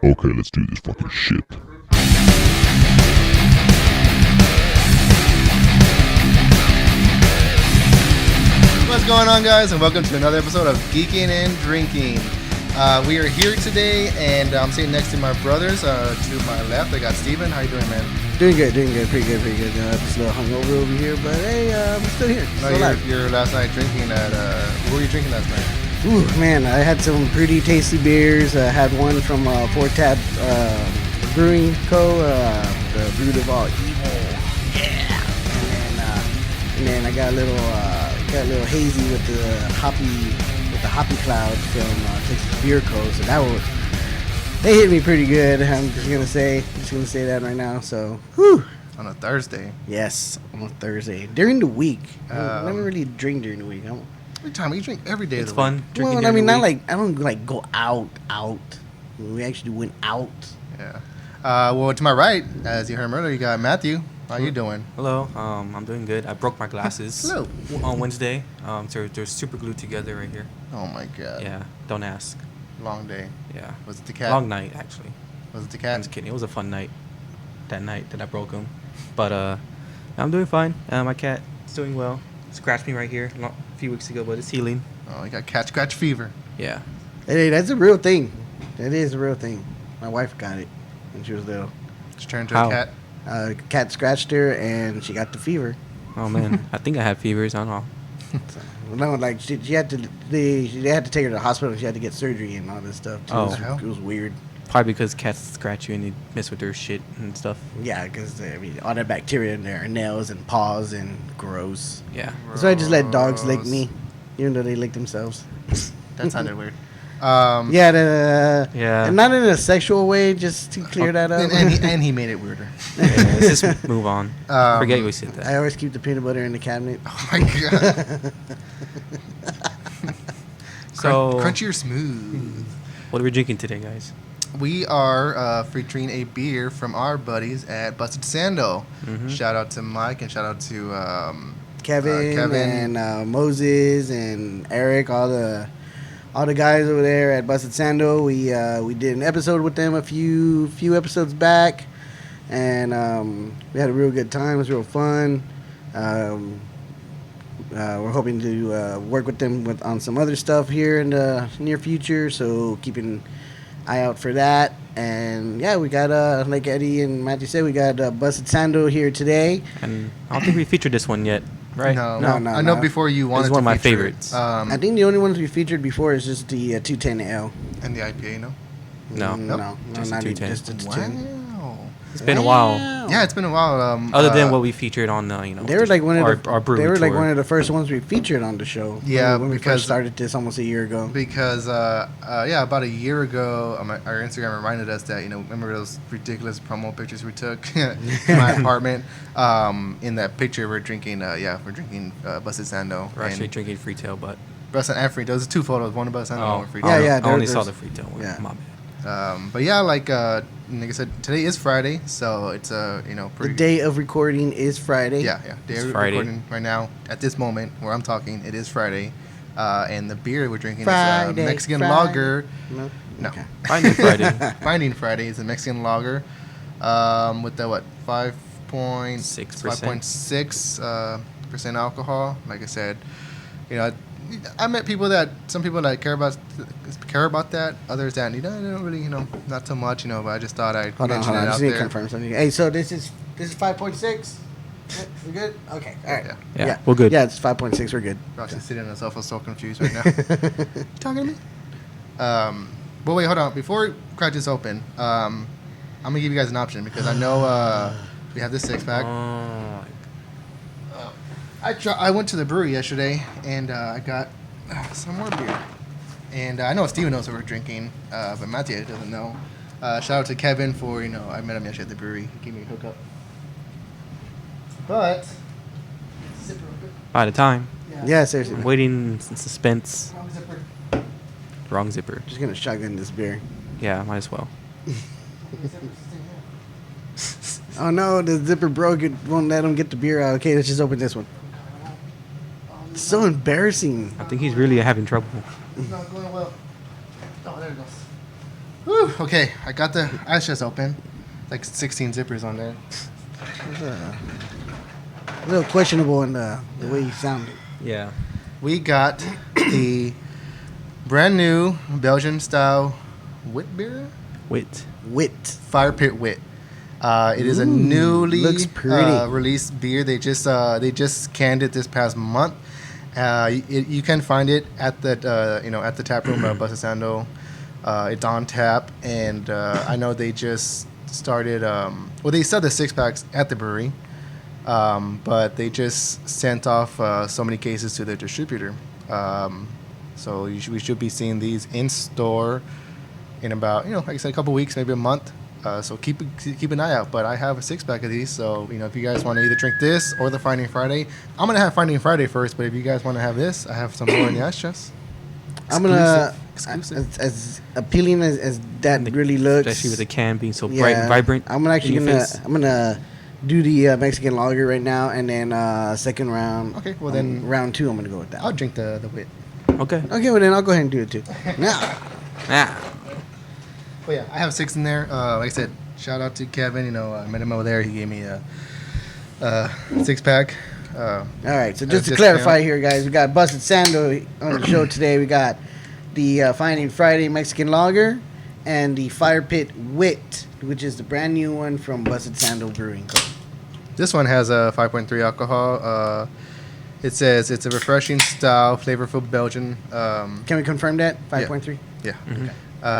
Okay, let's do this fucking shit. What's going on, guys, and welcome to another episode of Geeking and Drinking. We are here today, and I'm sitting next to my brothers. To my left, I got Steven. How you doing, man? Doing good, pretty good. Just a little hungover over here, but hey, I'm still here. You're last night drinking at, what were you drinking last night? Ooh, man, I had some pretty tasty beers. I had one from Four Tab Brewing Co., the Brood of All Evil. Yeah! And then I got a little hazy with the hoppy cloud from Texas Beer Co. So they hit me pretty good. I'm just gonna say that right now. So, whew. On a Thursday. Yes, on a Thursday during the week. I never really drink during the week. Every time we drink every day. It's of the fun. Week. Drinking Well, I mean, during not the week. like I don't like go out. We actually went out. Yeah. Well, to my right, as you heard earlier, you got Matthew. How you doing? Hello. I'm doing good. I broke my glasses. Hello. On Wednesday. They're super glued together right here. Oh my God. Yeah. Don't ask. Long day. Yeah. Was it the cat? Long night actually. Was it the I'm cat? just kidding. It was a fun night. That night that I broke them. But I'm doing fine. My cat's doing well. Scratched me right here a few weeks ago, but it's healing. Oh, you got cat scratch fever. Yeah. Hey, that's a real thing. That is a real thing. My wife got it when she was little. Just turned into How? a cat. Cat scratched her and she got the fever. Oh man. I think I have fevers. I don't know. So, no, like she had to. They had to take her to the hospital. She had to get surgery and all this stuff. Too. Oh. It was weird. Probably because cats scratch you and they mess with their shit and stuff. Yeah, because all that bacteria in their nails and paws and gross. Yeah. That's why I just let dogs lick Gross. me, even though they lick themselves. That sounded weird. Yeah, Yeah. and not in a sexual way, just to clear that up. and he made it weirder. Yeah, let's just move on. Forget we said that. I always keep the peanut butter in the cabinet. Oh my God. So, Crunchy or smooth? what are we drinking today, guys? We are featuring a beer from our buddies at Busted Sandal. Mhm. Shout out to Mike and shout out to Kevin and Moses and Eric, all the guys over there at Busted Sandal. We did an episode with them a few episodes back, and we had a real good time. It was real fun. We're hoping to work with them on some other stuff here in the near future, so keep an eye out for that. And yeah, we got like Eddie and Matthew said, we got Busted Sandal here today. And I don't think we featured this one yet, right? No. No, I know no. before you wanted It's one to of my feature it. favorites. I think the only ones we featured before is just the 210L. And the IPA, no? No. No, Just the not even 210. just the 210. Wow. It's been a while. Yeah, it's been a while. Other than what we featured on, They were like one of our brewery they were like tour. one of the first ones we featured on the show. Yeah, when we because- first started this almost a year ago. Because about a year ago, our Instagram reminded us that remember those ridiculous promo pictures we took in my apartment. In that picture, we're drinking Busted Sandal. We're actually and drinking Freetail, but Busted and Free. Those are two photos, one of Busted and one of Free. Yeah, yeah, I only there- saw the there's- Freetail one. yeah. My bad. But yeah, like I said, today is Friday, so it's The pretty. day of recording is Friday. Yeah. Day It's of Friday. recording right now at this moment where I'm talking. It is Friday, and the beer we're drinking is Friday, Mexican Friday. lager. No. No. Okay. Finding Friday. Finding Friday is a Mexican lager with the 5.6% alcohol. Like I said, I met some people that care about that. Others that they don't really not so much. But I just thought I'd Hold on. mention I it just out need to there. confirm something. Hey, so this is 5.6. We good? Okay. All right. Yeah, we're good. Yeah, it's 5.6. We're good. Roxy's sitting on the sofa, so confused right now. Talking to me? But wait, hold on. Before we crack this open, I'm gonna give you guys an option because I know we have this 6-pack. I went to the brewery yesterday and I got some more beer. And I know Steven knows what we're drinking, but Matthew doesn't know. Shout out to Kevin for I met him yesterday at the brewery. He gave me a hookup. But By the time. Yeah, seriously. I'm waiting in suspense. Wrong zipper. Wrong zipper. Just gonna shotgun this beer. Yeah, might as well. Oh no, the zipper broke. It won't let him get the beer out. Okay, let's just open this one. It's so embarrassing. I think he's really having trouble. It's not going well. Oh, there it goes. Whew. Okay, I got the ice chest open. Like 16 zippers on there. It's a little questionable in the way you sounded. Yeah. We got the brand new Belgian style wit beer, Wit. Wit. Fire Pit Wit. It is a Ooh, newly looks pretty. released beer. They just canned it this past month. You can find it at the tap room of Busted Sandal. It's on tap, and I know they just started. They sell the 6-packs at the brewery, but they just sent off so many cases to their distributor. So we should be seeing these in store in about, like I said, a couple weeks, maybe a month. So keep an eye out. But I have a 6-pack of these, so if you guys want to either drink this or the Finding Friday, I'm gonna have Finding Friday first. But if you guys want to have this, I have some more in the ice chest. I'm gonna Exclusive. as appealing as that really looks, Especially with the can being so yeah, bright and vibrant. I'm actually in your face. I'm gonna do the Mexican lager right now, and then second round. Okay, well then round 2, I'm gonna go with that. I'll drink the wit. Okay. Okay, well then I'll go ahead and do it too. Now, But yeah, I have 6 in there. Like I said, shout out to Kevin. I met him over there. He gave me a 6-pack. all right. So just to discount. clarify here, guys, we got Busted Sandal on the show today. We got the Finding Friday Mexican lager and the Fire Pit Wit, which is the brand new one from Busted Sandal Brewing Co. This one has a 5.3 alcohol. It says it's a refreshing style, flavorful Belgian. Can we confirm that? 5.3? Yeah. Mhm.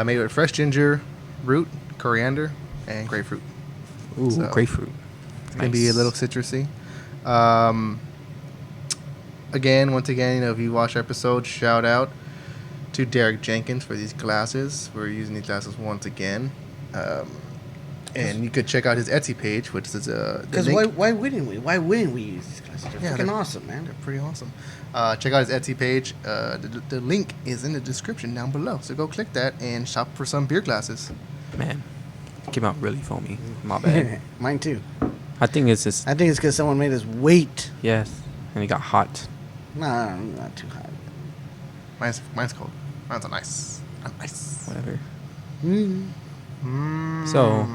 Made with fresh ginger, root, coriander, and grapefruit. Ooh, So, grapefruit. It's going to be a little citrusy. Once again, if you watch our episode, shout out to Derek Jenkins for these glasses. We're using these glasses once again. And you could check out his Etsy page, which is Because why wouldn't we? Why wouldn't we use these glasses? They're Yeah, freaking they're- awesome, man. They're pretty awesome. Check out his Etsy page. The link is in the description down below. So go click that and shop for some beer glasses. Man, came out really foamy. My bad. Mine too. I think it's just I think it's because someone made us wait. yes, and it got hot. Nah, not too hot. Mine's cold. Mine's on ice. On ice. Whatever. Mm. So,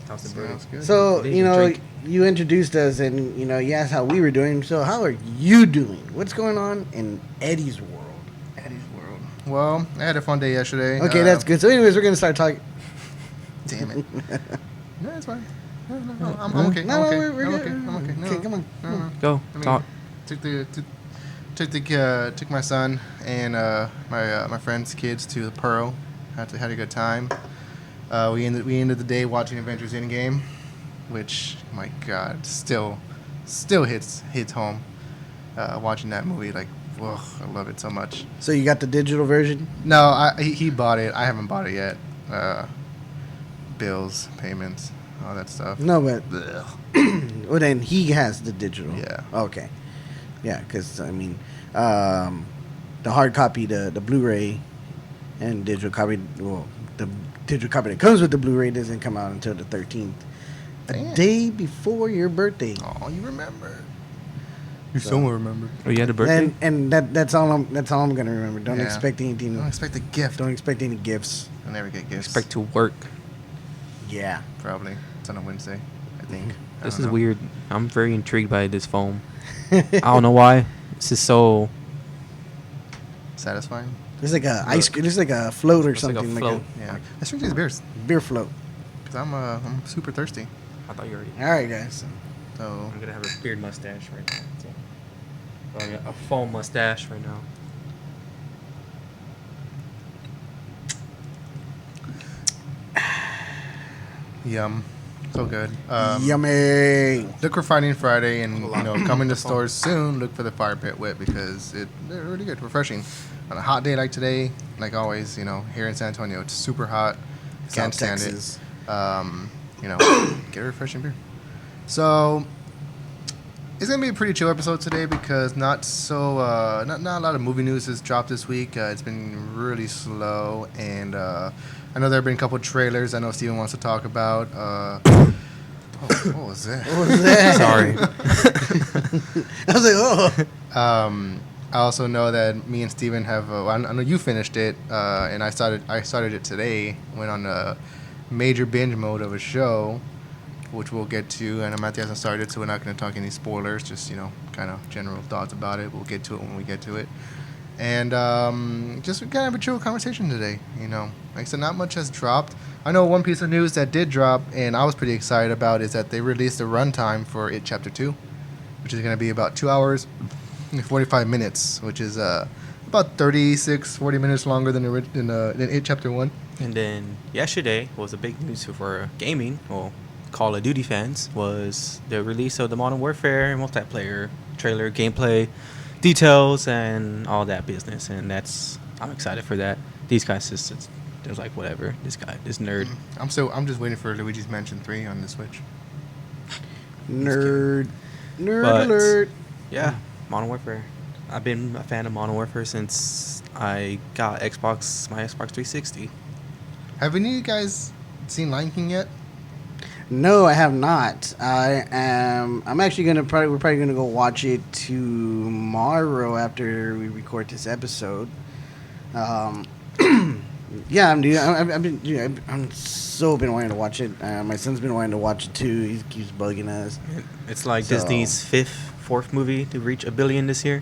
Sounds good. So, Didn't even drink. you introduced us and, you asked how we were doing. So, how are you doing? What's going on in Eddie's world? Eddie's World. Well, I had a fun day yesterday. Okay, that's good. So, anyways, we're going to start talking. Damn it. No, it's fine. No, I'm okay. No, I'm okay. we're I'm good. okay. I'm okay. No, Okay, come on. no. go I mean, talk. took my son and my friend's kids to the Pearl. Had a good time. We ended the day watching Avengers Endgame, which, my God, still hits home. Watching that movie, like, whoa, I love it so much. So, you got the digital version? No, he bought it. I haven't bought it yet. Bills, payments, all that stuff. No, but, Ugh. well, then he has the digital. Yeah. Okay. Yeah, because, the hard copy, the Blu-ray, and digital copy, well, the digital copy that comes with the Blu-ray doesn't come out until the 13th. A Damn. day before your birthday. Oh, you remember? You So- still remember. Oh, you had a birthday? And that's all I'm gonna remember. Don't Yeah. expect anything. Don't expect a gift. Don't expect any gifts. I'll never get gifts. Expect to work. Yeah. Probably. It's on a Wednesday, I think. I This don't is know. weird. I'm very intrigued by this foam. I don't know why. This is so. Satisfying. There's like a ice cream. There's like a float or Looks like a something. float. Yeah. Let's drink these beers. Beer float. Because I'm super thirsty. I thought you already. All right, guys. So, I'm gonna have a beard mustache right now. So. Well, I mean, a foam mustache right now. yum. So good. Yummy. Look for Finding Friday and, coming to stores soon. Look for the Fire Pit Wit because they're really good. Refreshing. On a hot day like today, like always, here in San Antonio, it's super hot. Can't South stand Texas. it. Get a refreshing beer. So, it's gonna be a pretty chill episode today because not a lot of movie news has dropped this week. It's been really slow, and I know there have been a couple trailers. I know Steven wants to talk about. What was that? What was that? Sorry. I was like, oh. I also know that me and Steven have. I know you finished it, and I started it today. Went on a major binge mode of a show, which we'll get to. And Matthew hasn't started, so we're not going to talk any spoilers. Just kind of general thoughts about it. We'll get to it when we get to it. And just kind of a chill conversation today. Like I said, not much has dropped. I know one piece of news that did drop, and I was pretty excited about, is that they released a runtime for It Chapter 2, which is going to be about 2 hours and 45 minutes, which is about 40 minutes longer than It Chapter 1. And then yesterday was a big news for gaming, well, Call of Duty fans, was the release of the Modern Warfare multiplayer trailer, gameplay, details, and all that business. And I'm excited for that. These guys just, they're like, whatever, this nerd. I'm just waiting for Luigi's Mansion 3 on the Switch. Nerd But, alert. Yeah, Modern Warfare. I've been a fan of Modern Warfare since I got my Xbox 360. Have any of you guys seen Lion King yet? No, I have not. I'm actually we're probably gonna go watch it tomorrow after we record this episode. Yeah, I'm so been wanting to watch it. My son's been wanting to watch it too. He keeps bugging us. It's like Disney's fourth movie to reach $1 billion this year.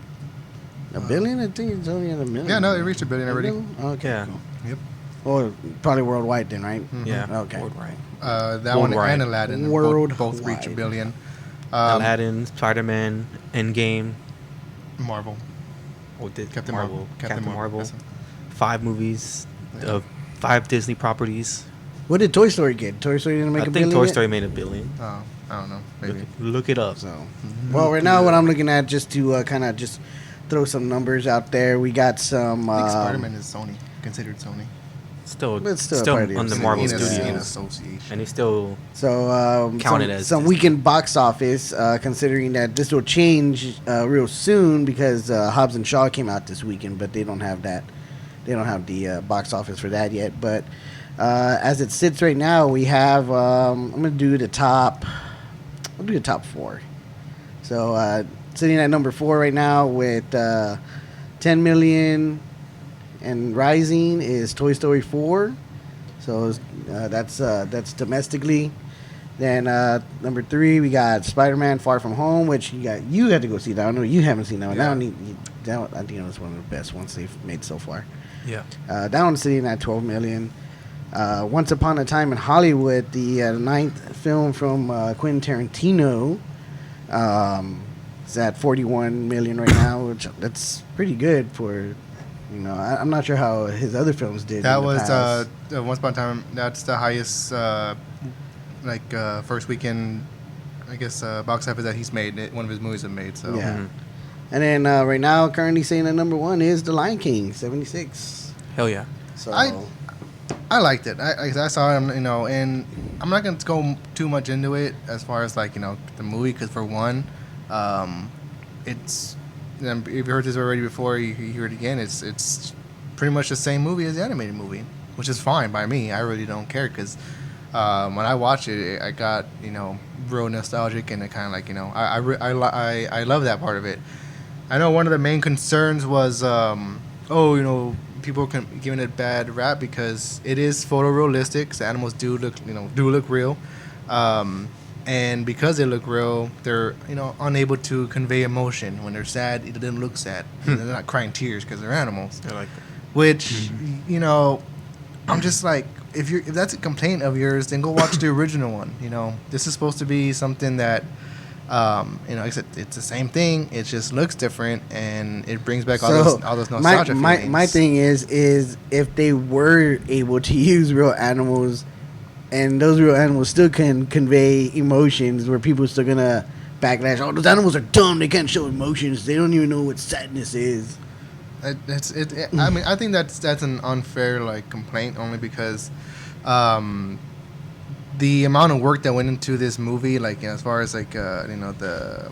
$1 billion? I think it's only at $1 million. Yeah, no, it reached $1 billion already. Okay. Yeah. Cool. Yep. Well, probably worldwide then, right? Mm-hmm. Yeah. Okay. Worldwide. That one Worldwide. and Aladdin both reached $1 billion. Aladdin, Spider-Man, Endgame. Marvel. Captain Marvel. 5 movies, Yeah. 5 Disney properties. What did Toy Story get? Toy Story didn't make I $1 think billion Toy yet? Story made $1 billion. I don't know. Maybe. Look it up. So, well, right now what I'm looking at, just to kind of just throw some numbers out there, we got some. I think Spider-Man is considered Sony. Still It's still part of on the Disney. Marvel In Studios. association. And he's still So Counted as some Disney. weekend box office, considering that this will change real soon because Hobbs and Shaw came out this weekend, but they don't have that. They don't have the box office for that yet. But as it sits right now, we have. I'm gonna do the top. I'll do the top 4. So sitting at number 4 right now with 10 million and rising is Toy Story 4. So that's domestically. Then number 3 we got Spider-Man: Far From Home, which you had to go see that. I know you haven't seen that one. Yeah. I think it was one of the best ones they've made so far. yeah. That one's sitting at 12 million. Once Upon a Time in Hollywood, the 9th film from Quentin Tarantino, is at 41 million right now, which that's pretty good for. I'm not sure how his other films did. That in the was past. Once Upon a Time. That's the highest first weekend, I guess, box office that he's made. One of his movies have made. So Yeah. Mhm. And then right now, currently saying that number 1 is The Lion King, 76. Hell yeah. So I liked it. I saw it, and I'm not going to go too much into it as far as the movie, because for one, it's, if you heard this already before, you hear it again. It's pretty much the same movie as the animated movie, which is fine by me. I really don't care, because when I watched it, I got real nostalgic, and it kind of I love that part of it. I know one of the main concerns was people giving it bad rap because it is photorealistic. So animals do look real, and because they look real, they're unable to convey emotion. When they're sad, it doesn't look sad. They're not crying tears because they're animals. I like that. Which I'm just like, if that's a complaint of yours, then go watch the original one. This is supposed to be something that. It's the same thing. It just looks different, and it brings back all those nostalgia feelings. My thing is if they were able to use real animals, and those real animals still can convey emotions, where people are still gonna backlash. Oh, those animals are dumb. They can't show emotions. They don't even know what sadness is. I mean, I think that's an unfair complaint, only because. The amount of work that went into this movie, as far as the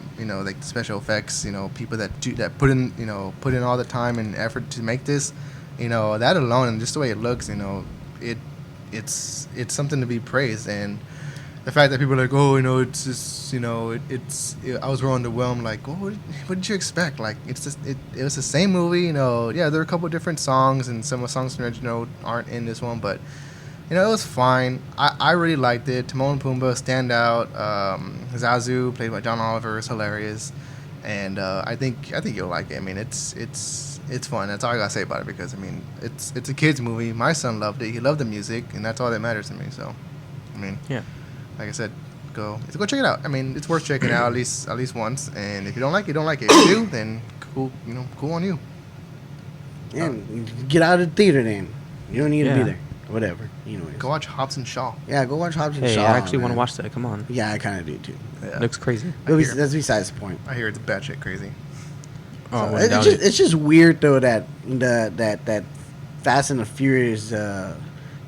special effects, people that put in all the time and effort to make this, that alone, and just the way it looks, it's something to be praised. And the fact that people are like, oh, it's just, I was real underwhelmed. Like, what did you expect? Like, it's just, it was the same movie. Yeah, there were a couple of different songs, and some of the songs aren't in this one, but it was fine. I really liked it. Timon and Pumbaa stand out. Zazu, played by John Oliver, is hilarious, and I think you'll like it. I mean, it's fun. That's all I gotta say about it, because I mean, it's a kids movie. My son loved it. He loved the music, and that's all that matters to me. So, I mean, Yeah. like I said, go check it out. I mean, it's worth checking out at least once. And if you don't like it, you don't like it. If you do, then cool. Cool on you. And get out of the theater then. You don't need to be Yeah. there. Whatever. Anyways. Go watch Hobbs and Shaw. Yeah, go watch Hobbs and Hey, Shaw. I actually want to man. watch that. Come on. Yeah, I kind of do too. Yeah. Looks crazy. But hear- that's besides the point. I hear it's batshit crazy. Oh, I So wouldn't doubt it. it's just weird though that that Fast and the Furious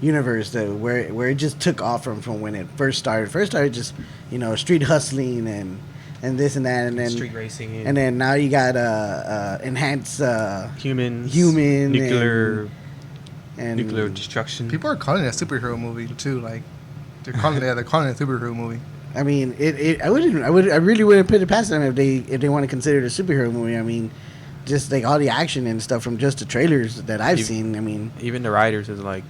universe though, where it just took off from when it first started. First started just street hustling and this and that, and then Street racing. and then now you got enhanced human nuclear and nuclear destruction. People are calling it a superhero movie too. Like they're calling it a superhero movie. I mean, I really wouldn't put it past them if they want to consider it a superhero movie. I mean, just like all the action and stuff from just the trailers that I've seen. I mean, Even the writers is like,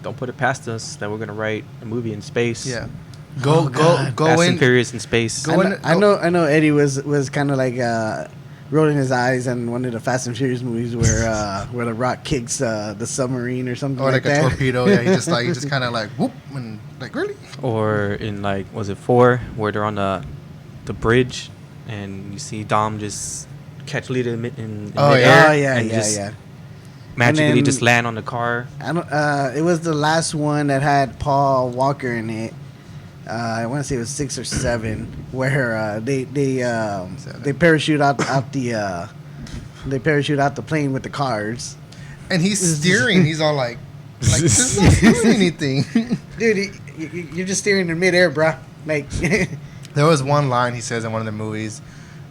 don't put it past us that we're gonna write a movie in space. Yeah. Oh, Go Fast in. and Furious in space. Go in- I know Eddie was kind of like rolling his eyes on one of the Fast and Furious movies where the Rock kicks the submarine or something Or like like a that. torpedo. Yeah, he just kind of like whoop and like really. Or in like, was it 4, where they're on the bridge and you see Dom just catch lead in Oh, midair Oh yeah, and yeah, just yeah. magically And then- just land on the car. I don't. It was the last one that had Paul Walker in it. I want to say it was 6 or 7, where they parachute out the plane with the cars. And he's steering. He's all like this is not doing anything. Dude, you're just steering in midair, bruh. Like, There was one line he says in one of the movies.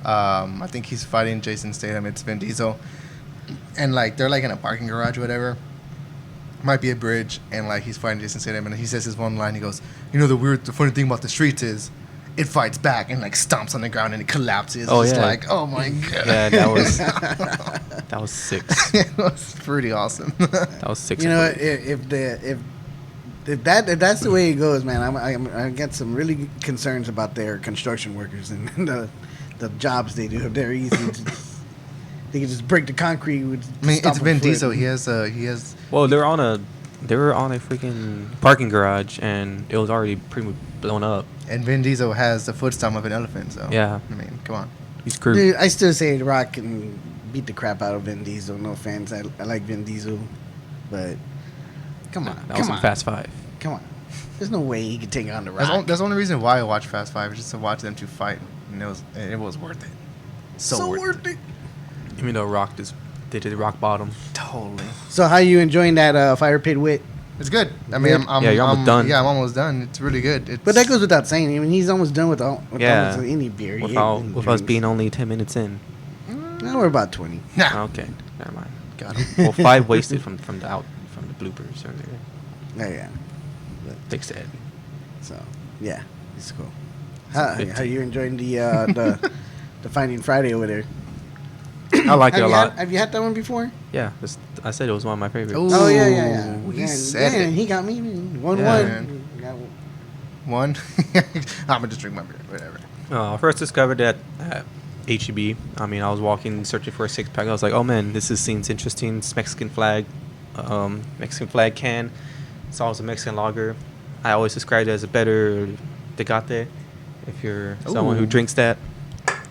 I think he's fighting Jason Statham. It's Vin Diesel, and like they're like in a parking garage or whatever. Might be a bridge, and like he's fighting Jason Statham, and he says his one line. He goes, the funny thing about the streets is, it fights back and like stomps on the ground and it collapses. Oh, It's yeah. like, oh my god. Yeah, that was 6. It was pretty awesome. That was 6. if that's the way it goes, man, I get some really concerns about their construction workers and the jobs they do. If they're easy to they can just break the concrete with. I mean, stomp it's a Vin foot. Diesel. He has. Well, they were on a freaking parking garage and it was already pretty much blown up. And Vin Diesel has the foot stomp of an elephant. So Yeah. I mean, come on. He's screwed. Dude, I still say The Rock can beat the crap out of Vin Diesel. No offense, I like Vin Diesel, but come on, That was in Fast 5. come on. There's no way he could take on The Rock. That's the only reason why I watch Fast Five, is just to watch them two fight, and it was worth it. So worth it. Even though Rock did the rock bottom. Totally. So how you enjoying that Fire Pit Wit? It's good. I mean, You're almost done. Yeah, I'm almost done. It's really good. But that goes without saying. I mean, he's almost done with Yeah. almost any beer. he With us drinks. being only 10 minutes in. Now we're about 20. Nah. Okay, never mind. Got him. Well, 5 wasted from the bloopers earlier. Yeah. Thanks to Ed. So yeah, it's cool. So How 15. you enjoying the the Finding Friday over there? I like it a lot. Have you had that one before? Yeah, I said it was one of my favorites. Ooh. Oh yeah. He said it. He got me 1-1. man. Got- One. I'm gonna just drink my beer. Whatever. I first discovered that at HEB. I mean, I was walking, searching for a 6-pack. I was like, oh man, seems interesting. It's Mexican flag can. It's always a Mexican lager. I always described it as a better Tecate. If you're someone who Ooh. drinks that,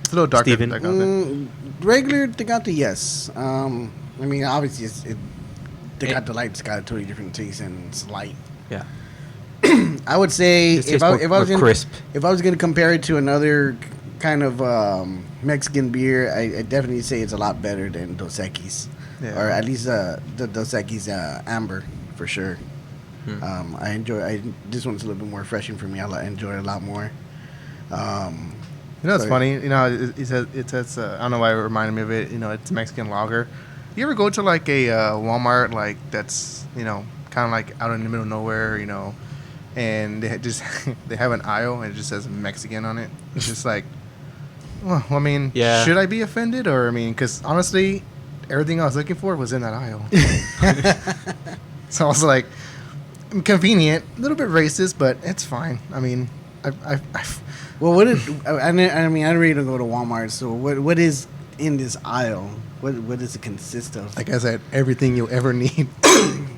It's a little darker. Steven. Than that. Regular Tecate, yes. I mean, obviously, Tecate Light's got a totally different taste and it's light. yeah, I would say It tastes more crisp. If I was going to compare it to another kind of Mexican beer, I definitely say it's a lot better than Dos Equis, Yeah. or at least the Dos Equis Amber for sure. I enjoy. This one's a little bit more refreshing for me. I enjoy it a lot more. It's So- funny. It says. I don't know why it reminded me of it. It's Mexican lager. You ever go to like a Walmart, like that's kind of like out in the middle of nowhere, and they just they have an aisle and it just says Mexican on it. It's just like, well, I mean, Yeah. should I be offended, or I mean, because honestly, everything I was looking for was in that aisle. So I was like, convenient, a little bit racist, but it's fine. I mean, I Well, what is? I mean, I really don't go to Walmart. So what is in this aisle? What does it consist of? like I said, everything you'll ever need.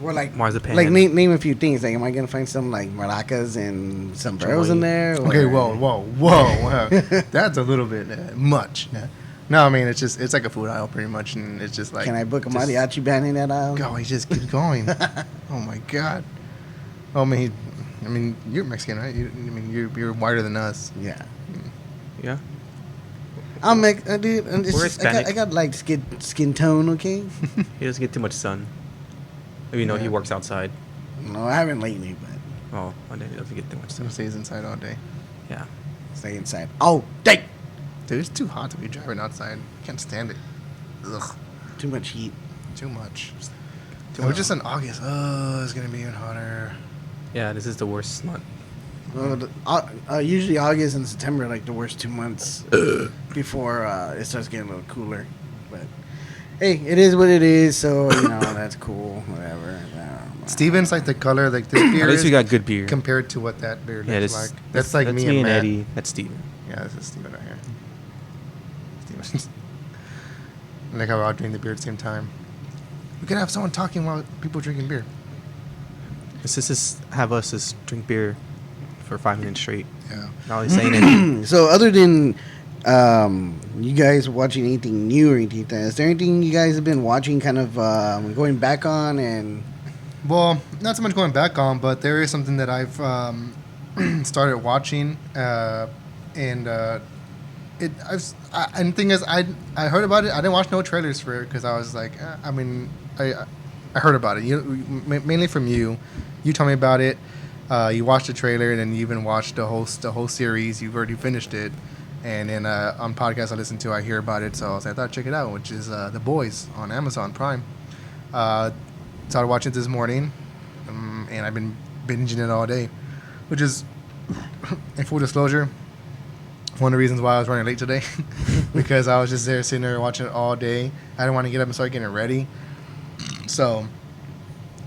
Well, like Marzipan. Like name a few things. Like, am I gonna find some like maracas and sombreros in there? Okay, or- whoa. That's a little bit much. Yeah. No, I mean, it's like a food aisle pretty much, and it's just like. Can I book a just- mariachi band in that aisle? Go, he just keep going. Oh my god. Oh, I mean, you're Mexican, right? You're whiter than us. Yeah. Yeah. Dude. It's We're just, I Hispanic. got like skin tone. Okay. He doesn't get too much sun. He Yeah. works outside. No, I haven't lately, but Oh, one day he doesn't get too much Some sun. stays inside all day. Yeah. stay inside. Oh, dang! Dude, it's too hot to be driving outside. Can't stand it. Ugh, Too much heat. too much. We're just in August. Oh, it's gonna be even hotter. Yeah, this is the worst month. Usually August and September are like the worst 2 months before it starts getting a little cooler. But hey, it is what it is. So that's cool. Whatever. Steven's like the color, like this beer At least is we got good beer. compared to what that beer Yeah, looks this, like. That's like that's me me and Matt. Eddie. That's Steven. Yeah, this is Steven right here. Steven. Like how we're all drinking the beer at the same time. We could have someone talking while people drinking beer. Let's just have us just drink beer for 5 minutes straight. Yeah. Not he's saying anything. So other than you guys watching anything new or anything like that, is there anything you guys have been watching kind of going back on? And Well, not so much going back on, but there is something that I've started watching, and the thing is, I heard about it. I didn't watch no trailers for it because I was like, I heard about it. Mainly from you. You told me about it. You watched the trailer, and then you even watched the whole series. You've already finished it, and then on podcasts I listen to, I hear about it. So I was like, I thought I'd check it out, which is The Boys on Amazon Prime. Started watching it this morning, and I've been binging it all day, which is, in full disclosure, one of the reasons why I was running late today, because I was just there sitting there watching it all day. I didn't want to get up and start getting ready. So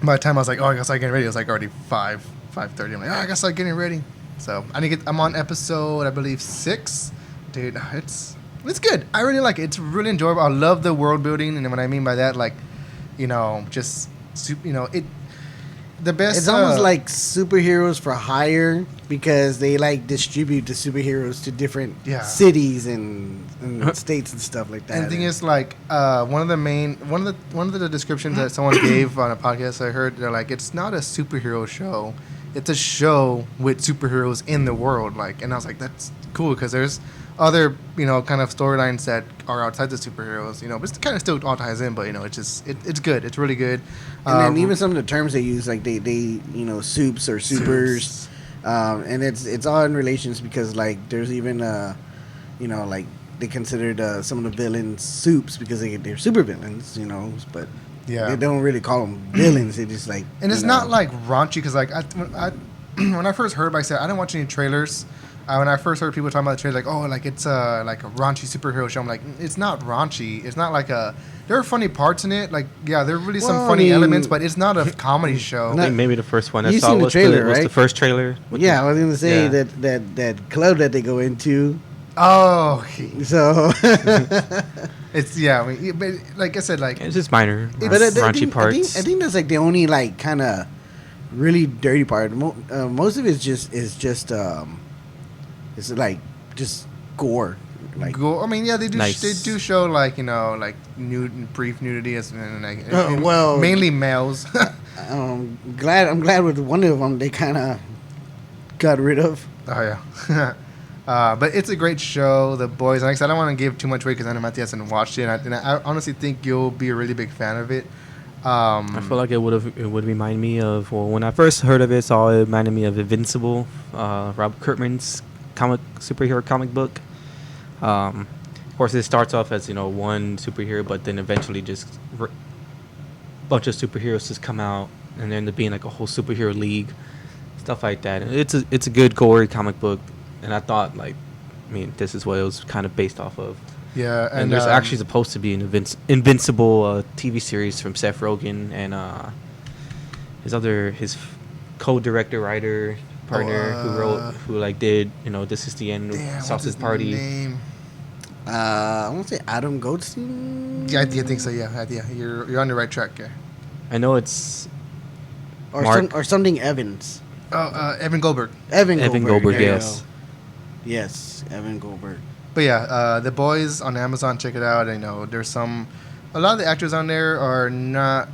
by the time I was like, I gotta start getting ready, it was like already 5:30. I'm like, I gotta start getting ready. So I'm on episode, I believe, 6. Dude, it's good. I really like it. It's really enjoyable. I love the world building, and what I mean by that, like, just the best. it's almost like superheroes for hire because they like distribute the superheroes to different cities and states and stuff like that. And the thing is, like, one of the descriptions that someone gave on a podcast I heard, they're like, it's not a superhero show, it's a show with superheroes in the world. Like, and I was like, that's cool because there's other kind of storylines that are outside the superheroes, but it kind of still all ties in. But it's just it's good. It's really good. And then even some of the terms they use, like they soups or supers, and it's all in relations because like there's even like they considered some of the villains soups because they're super villains, but they don't really call them villains. They just like and it's not like raunchy because like when I first heard, like I said, I didn't watch any trailers. When I first heard people talking about the trailer, like, it's like a raunchy superhero show, I'm like, it's not raunchy. It's not like there are funny parts in it. Like, yeah, there are really some funny elements, but it's not a comedy show. I think maybe the first one I You've saw seen the was trailer, was right? the first trailer. Yeah, I was going to say Yeah. that club that they go into. Oh, So, it's but like I said, like It's just minor, but raunchy parts. I think that's like the only like kind of really dirty part. Most of it is just it's like just gore. Like go. I mean, yeah, they do. Nice. They do show like like brief nudity and like well, mainly males. I'm glad with one of them they kind of got rid of. Oh yeah. But it's a great show, The Boys. And like I said, I don't want to give too much away because I know Matthew hasn't watched it, and I honestly think you'll be a really big fan of it. I feel like it would remind me of when I first heard of it, it reminded me of Invincible, Robert Kirkman's superhero comic book. Of course, it starts off as one superhero, but then eventually just bunch of superheroes just come out and there end up being like a whole superhero league. stuff like that. And it's a good gory comic book, and I thought this is what it was kind of based off of. Yeah, And there's actually supposed to be an Invincible TV series from Seth Rogen and his co-director, writer, partner who did This Is the End, damn, what's Sausage his Party. name? I want to say Adam Goldstein. Yeah, I think so. Yeah, you're on the right track. Yeah. I know it's or something Evans. Oh, Evan Goldberg. Evan Goldberg, there you yes. go. Yes, Evan Goldberg. But yeah, The Boys on Amazon. Check it out. I know there's a lot of the actors on there are not.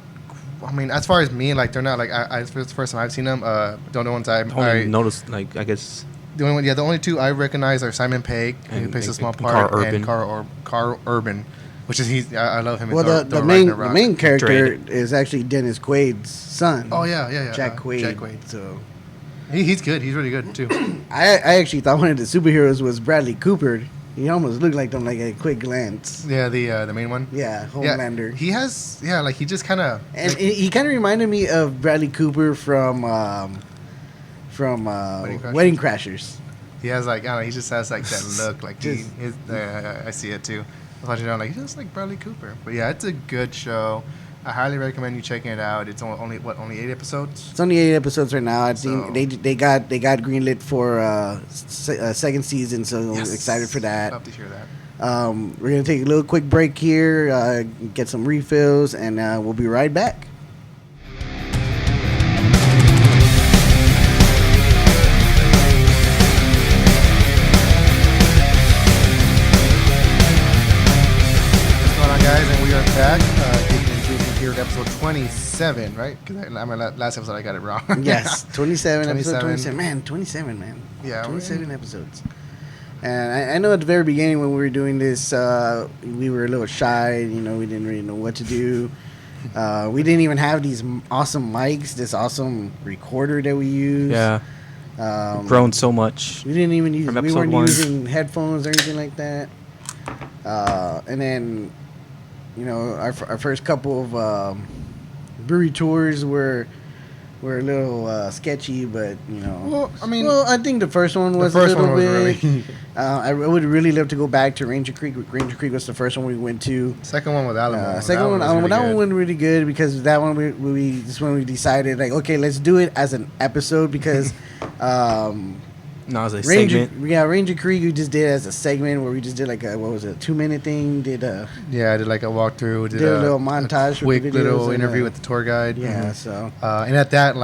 I mean, as far as me, they're not it's the first time I've seen them. The only ones I noticed, I guess. The only two I recognize are Simon Pegg, who plays a small part, and Carl Urban, which is I love him. Well, the main character is actually Dennis Quaid's son. Oh yeah. Jack Quaid. So he's good. He's really good too. I actually thought one of the superheroes was Bradley Cooper. He almost looked like them, at a quick glance. Yeah, the main one. Yeah, Homelander. Yeah, he has he just kind of he kind of reminded me of Bradley Cooper from Wedding Crashers. He has I don't know, he just has that look I see it too. I thought he just like Bradley Cooper. But yeah, it's a good show. I highly recommend you checking it out. It's only 8 episodes. It's only 8 episodes right now. I think they got greenlit for second season, so yes. I'm excited for that. Love to hear that. We're gonna take a little quick break here, get some refills, and we'll be right back. What's going on, guys? And we are back. Here at episode 27, right? Because last episode I got it wrong. Yes, 27. 27. Man, 27, man. Yeah, 27 episodes. And I know at the very beginning when we were doing this, we were a little shy. We didn't really know what to do. We didn't even have these awesome mics, this awesome recorder that we use. Yeah. Grown so much. We didn't even use. We weren't 1. using headphones or anything like that. And then, our first couple of brewery tours were a little sketchy, but Well, I think the first one was the first a little one was bit. really. I would really love to go back to Ranger Creek. Ranger Creek was the first one we went to. Second one with Alamo. Second one, was really that one good. went really good because that one we just when we decided okay, let's do it as an episode because. No, it's a Ranger, segment. yeah, Ranger Creek we just did as a segment where we just did a 2-minute thing. Yeah, I did a walkthrough. Did a little montage, a quick with the videos little and, interview with the tour guide. Yeah, Mhm. so and at that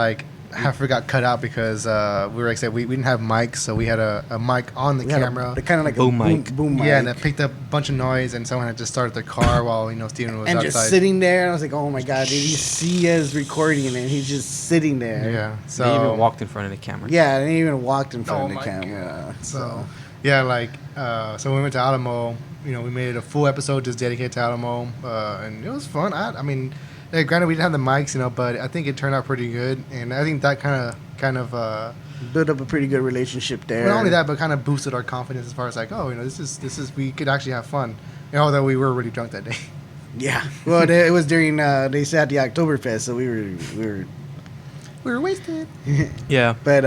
half got cut out because we were we didn't have mics, so we had a mic on the camera. Kind of like Boom a mic. boom mic. Yeah, and that picked up a bunch of noise, and someone had just started their car while Steven was and outside. just sitting there. And I was like, oh my god, did he see us recording? And he's just sitting there. Yeah, so They even walked in front of the camera. Yeah, and he even walked in front Oh of the my camera. God. So yeah, so we went to Alamo. We made it a full episode just dedicated to Alamo, and it was fun. I mean, granted we didn't have the mics, but I think it turned out pretty good, and I think that kind of built up a pretty good relationship there. not only that, but kind of boosted our confidence as far as this is we could actually have fun, although we were really drunk that day. Yeah. Well, it was during they said the Oktoberfest, so we were wasted. Yeah. But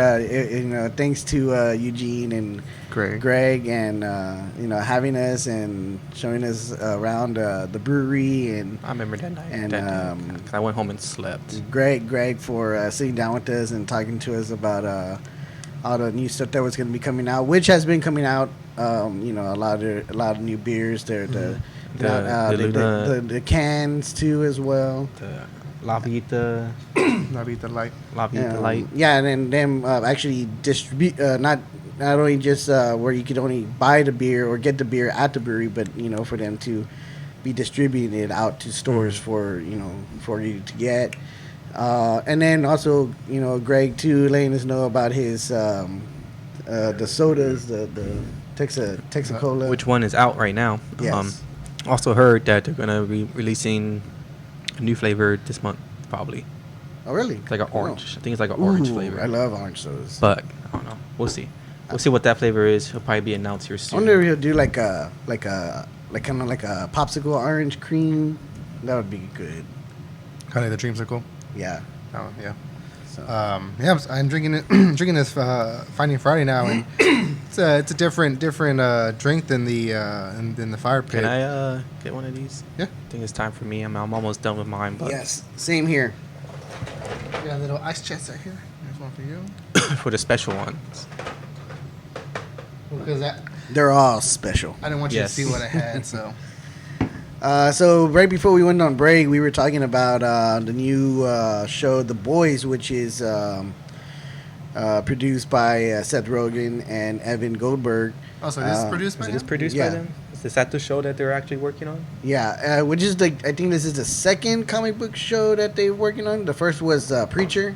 thanks to Eugene and Greg and having us and showing us around the brewery, and I remember that night. And, 'cause I went home and slept. Greg for sitting down with us and talking to us about all the new stuff that was going to be coming out, which has been coming out. A lot of new beers. The cans too as well. The La Vita. La Vita Light. La Vita Light. Yeah, and then them actually distribute not only just where you could only buy the beer or get the beer at the brewery, but for them to be distributing it out to stores for you to get. And then also Greg too letting us know about his the sodas, the Texacola. Which one is out right now. Yes. Also heard that they're going to be releasing a new flavor this month, probably. Oh, really? It's like an orange. Oh. I think it's like an orange Ooh, flavor. I love orange sodas. But I don't know. We'll see. We'll see what that flavor is. It'll probably be announced here I soon. wonder if he'll do like kind of like a popsicle orange cream. That would be good. Kind of the dreamsicle. Yeah. Oh yeah. So Yeah, I'm drinking it. Drinking this Finding Friday now, and it's a different drink than the fire pit. Can I get one of these? Yeah. I think it's time for me. I'm almost done with mine, but yes, same here. Got a little ice chest right here. There's one for you. for the special ones. Because They're all special. I didn't want you Yes. to see what I had, so. So right before we went on break, we were talking about the new show, The Boys, which is produced by Seth Rogen and Evan Goldberg. Oh, so this is produced by Is this him? produced Yeah. by them? Is that the show that they're actually working on? Yeah, which is I think this is the second comic book show that they're working on. The first was Preacher,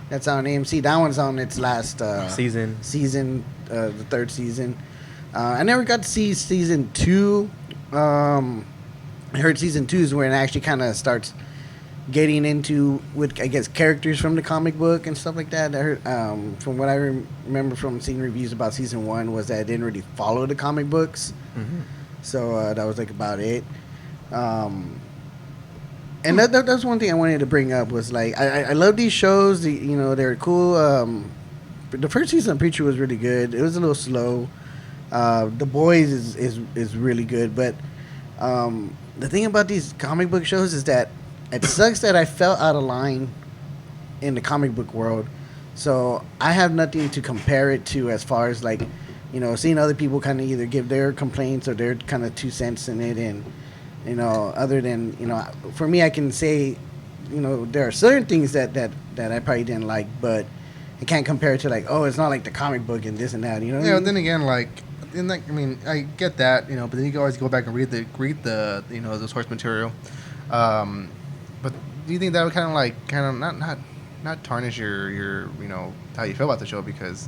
that's on AMC. That one's on its last Season. the third season. I never got to see season 2. I heard season 2 is when it actually kind of starts getting into with, I guess, characters from the comic book and stuff like that. I heard, from what I remember from seeing reviews about season 1 was that it didn't really follow the comic books. Mm-hmm. So that was like about it. And that's one thing I wanted to bring up was like I love these shows. They're cool. The first season of Preacher was really good. It was a little slow. The Boys is really good, but the thing about these comic book shows is that it sucks that I fell out of line in the comic book world. So I have nothing to compare it to as far as like, seeing other people kind of either give their complaints or their kind of 2 cents in it. And, other than, for me, I can say, there are certain things that I probably didn't like, but I can't compare it to like, oh, it's not like the comic book and this and that, Yeah, but then again, I get that, but then you can always go back and read the the source material. But do you think that would kind of not tarnish your how you feel about the show? Because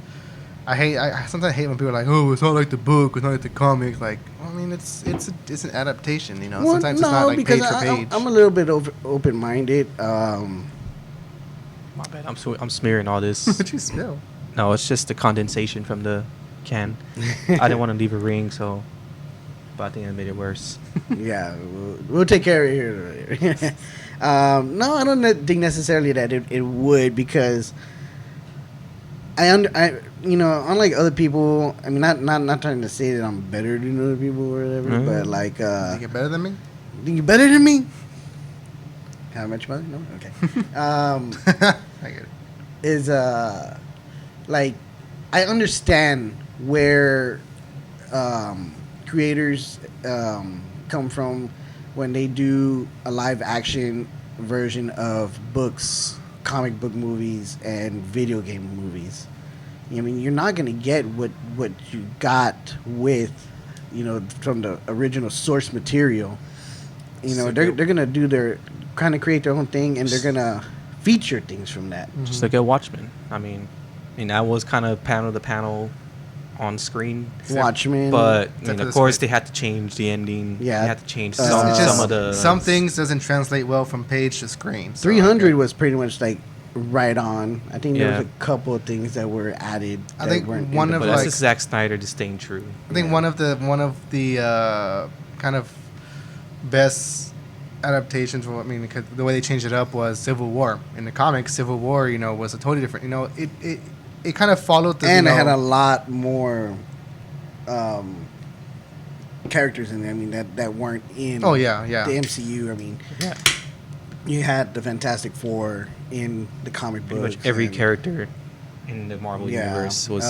I sometimes hate when people are like, oh, it's not like the book, it's not like the comics. Like, well, I mean, it's an adaptation, Well, sometimes it's not like because page for page. I'm a little bit open-minded. My bad. I'm smearing all this. What you spill? No, it's just the condensation from the can. I didn't want to leave a ring, but I think it made it worse. Yeah, we'll take care of it here. No, I don't think necessarily that it would, because unlike other people, I mean, not trying to say that I'm better than other people or whatever, but like, Think you're better than me? think you're better than me? How much money? No, okay. I get it. Is like, I understand where creators come from when they do a live action version of books, comic book movies, and video game movies. I mean, you're not gonna get what you got with, from the original source material. They're gonna do their kind of create their own thing, and they're gonna feature things from that. Just like a Watchmen. I mean, that was kind of panel to panel on screen. Watchmen, But Except for of the course, script. they had to change the ending. Yeah. They had to change It's just some of the some things doesn't translate well from page to screen. So 300 was pretty much like right on. I think there was Yeah. a couple of things that were added. I that think weren't in one the of But book. that's like- just Zack Snyder just staying true. I think one of the kind of best adaptations. Well, I mean, because the way they changed it up was Civil War. In the comics, Civil War, was a totally different. It kind of followed the. and it had a lot more characters in there. I mean, that weren't in. Oh, yeah. The MCU. I mean, Yeah. you had the Fantastic Four in the comic Pretty books. much every and- character in the Marvel universe was.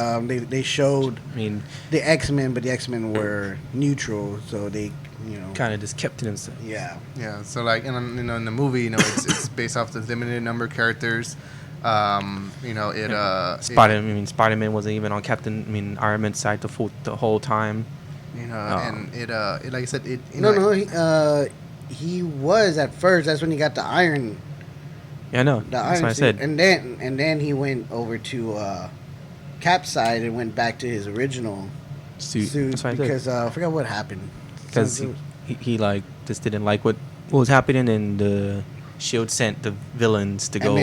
They showed I mean, the X-Men, but the X-Men were neutral, so they kind of just kept it himself. yeah. Yeah, so like in the movie, it's based off the limited number of characters. Spider-Man wasn't even on Iron Man's side the whole time. And it like I said, it. He was at first. That's when he got the iron. Yeah, I know. The That's iron what I suit. said. And then he went over to Cap's side and went back to his original suit That's what I said. because I forgot what happened. Because he like just didn't like what was happening, and the Shield sent the villains to go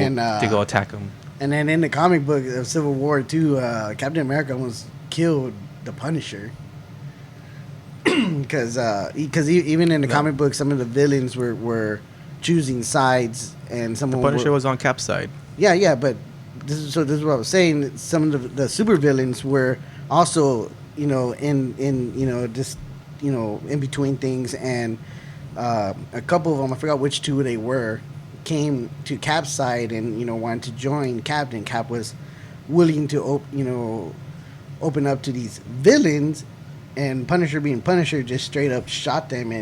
attack him. And then in the comic book of Civil War 2, Captain America almost killed the Punisher. Because even in the comic book, some of the villains were choosing sides, and some The of them Punisher were, was on Cap's side. yeah, but this is what I was saying. Some of the supervillains were also, in just, in between things, and a couple of them, I forgot which two they were, came to Cap's side and wanted to join Cap, and Cap was willing to open up to these villains, and Punisher, being Punisher, just straight up shot them,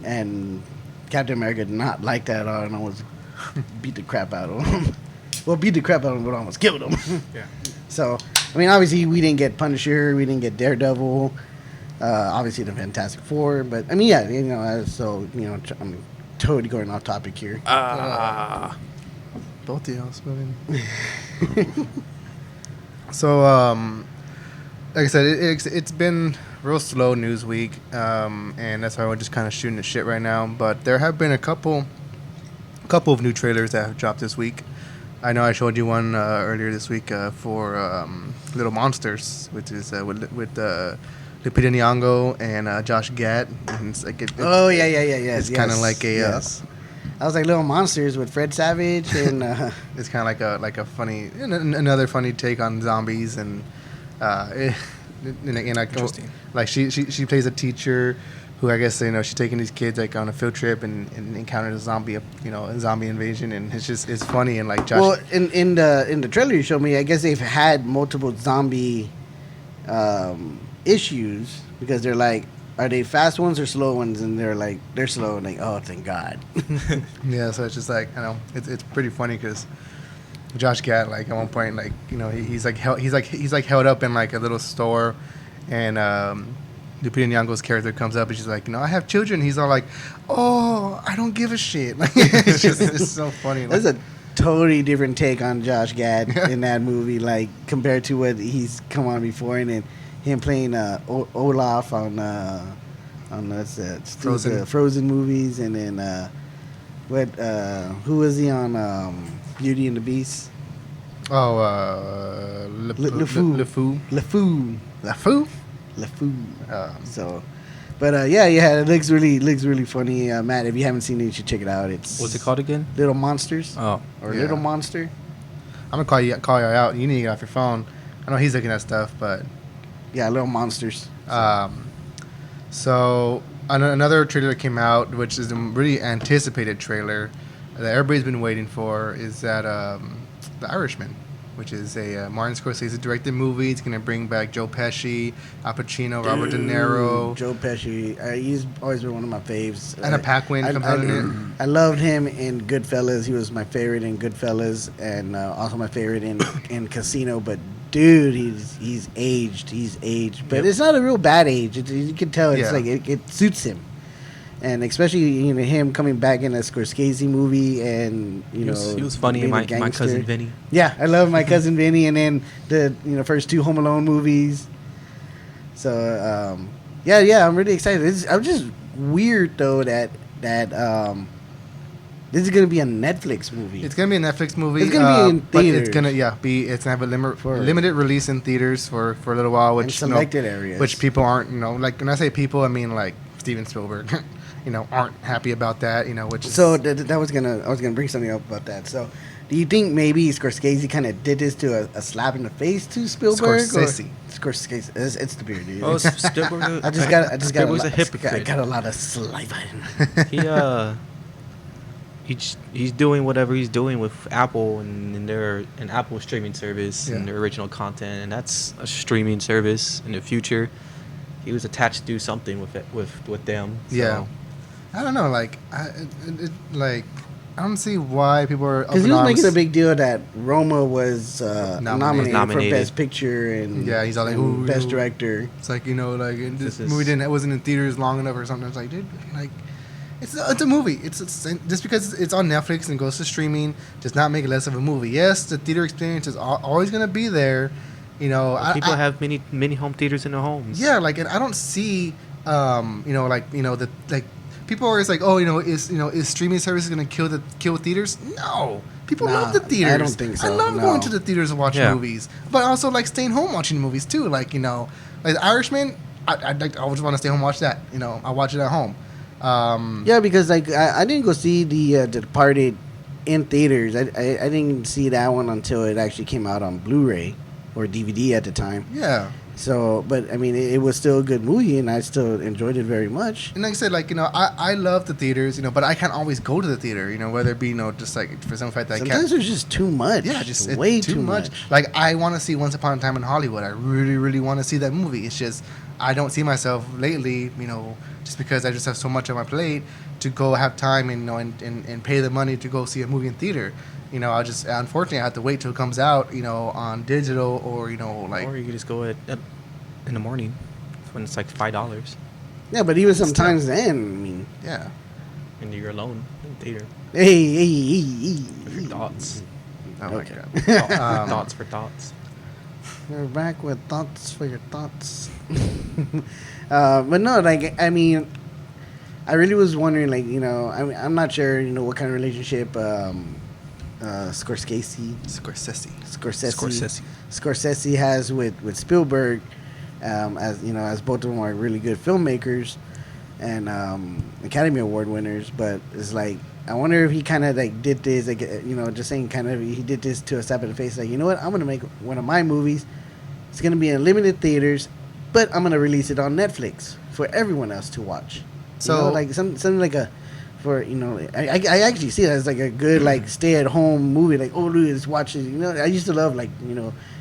and Captain America did not like that at all, and almost beat the crap out of him. Well, beat the crap out of him, but almost killed him. Yeah. So, I mean, obviously we didn't get Punisher, we didn't get Daredevil, obviously the Fantastic Four, but I mean, yeah, I'm totally going off topic here. Both of y'all smoking. So, like I said, it's been real slow news week, and that's why we're just kind of shooting the shit right now. But there have been a couple of new trailers that have dropped this week. I know I showed you one earlier this week for Little Monsters, which is with Lupita Nyong'o and Josh Gad. And it's like it's kind of like a. Yes. I was like Little Monsters with Fred Savage, and it's kind of like a funny, another funny take on zombies, and Interesting. Like she plays a teacher who, I guess, she's taking these kids like on a field trip and encounters a zombie invasion, and it's funny, and like Josh. Well, in the trailer you showed me, I guess they've had multiple zombie issues, because they're like, are they fast ones or slow ones? And they're slow, and like, oh, thank God. Yeah, so it's just like, it's pretty funny, because Josh Gad, like, at one point, like, he's held up in like a little store, and Lupita Nyong'o's character comes up, and she's like, I have children. He's all like, oh, I don't give a shit. Like, it's so funny. That's a totally different take on Josh Gad in that movie, like, compared to what he's come on before, and then him playing Olaf on Frozen movies, and then who was he on Beauty and the Beast? Oh, LeFou. So, but it looks really funny. Matt, if you haven't seen it, you should check it out. What's it called again? Little Monsters. Oh, or yeah. Little Monster. I'm gonna call you out. You need to get off your phone. I know he's looking at stuff, but Yeah, Little Monsters. So another trailer that came out, which is a really anticipated trailer that everybody's been waiting for, is that The Irishman, which is a Martin Scorsese directed movie. It's gonna bring back Joe Pesci, Al Pacino, Robert De Niro. Joe Pesci. He's always been one of my faves. Anna Paquin comes out in it. I loved him in Goodfellas. He was my favorite in Goodfellas, and also my favorite in Casino. But dude, he's aged. He's aged, but it's not a real bad age. You can tell it's like it suits him. And especially him coming back in a Scorsese movie, and he was funny in my Cousin Vinny. Yeah, I love My Cousin Vinny, and then the first two Home Alone movies. So I'm really excited. I'm just weird though that this is gonna be a Netflix movie. It's gonna be a Netflix movie. It's gonna be in theaters. But it's gonna have a limited release in theaters for a little while, which selected areas, which people aren't. Like when I say people, I mean like Steven Spielberg. Aren't happy about that, which is... So I was gonna bring something up about that. So, do you think maybe Scorsese kind of did this to a slap in the face to Spielberg? Scorsese. It's the beard, dude. Oh, Spielberg. I just got a hypocrite. I got a lot of saliva in. He's doing whatever he's doing with Apple and Apple streaming service and their original content, and that's a streaming service in the future. He was attached to do something with them. So. Yeah. I don't know, I don't see why people are... Because he was making a big deal that Roma was nominated for Best Picture and he's all like, Best Director. It's like, this movie wasn't in theaters long enough or something. It's like, dude, like, it's a movie. It's just because it's on Netflix and goes to streaming does not make it less of a movie. Yes, the theater experience is always going to be there. People have many home theaters in their homes. Yeah, like, and I don't see, people are always like, oh, is streaming services going to kill theaters? No. People love the theaters. I don't think so. I love going to the theaters and watching movies. But I also like staying home watching movies too. Like, like The Irishman, I just want to stay home and watch that. I watch it at home. Yeah, because like I didn't go see the Departed in theaters. I didn't see that one until it actually came out on Blu-ray or DVD at the time. Yeah. So, but I mean, it was still a good movie, and I still enjoyed it very much. And like I said, like, I love the theaters, but I can't always go to the theater, whether it be, just like for some fact that Sometimes I can't. there's just too much. Yeah, just way it's too much. Like, I want to see Once Upon a Time in Hollywood. I really, really want to see that movie. It's just, I don't see myself lately, just because I just have so much on my plate to go have time and, and pay the money to go see a movie in theater. Unfortunately, I have to wait till it comes out, on digital or, like. Or you could just go in the morning when it's like $5. Yeah, but even sometimes then, I mean. Yeah. And you're alone in the theater. Hey. With your thoughts. Oh, Okay. my God. Thoughts for thoughts. We're back with thoughts for your thoughts. But no, like, I mean, I really was wondering, like, I'm not sure, what kind of relationship Scorsese has with Spielberg, as both of them are really good filmmakers and Academy Award winners. But it's like, I wonder if he kind of like did this, like, just saying kind of he did this to a slap in the face, like, you know what, I'm gonna make one of my movies. It's gonna be in limited theaters, but I'm gonna release it on Netflix for everyone else to watch. So like something like I actually see that as like a good like stay at home movie. Like, oh, dude, let's watch it. I used to love like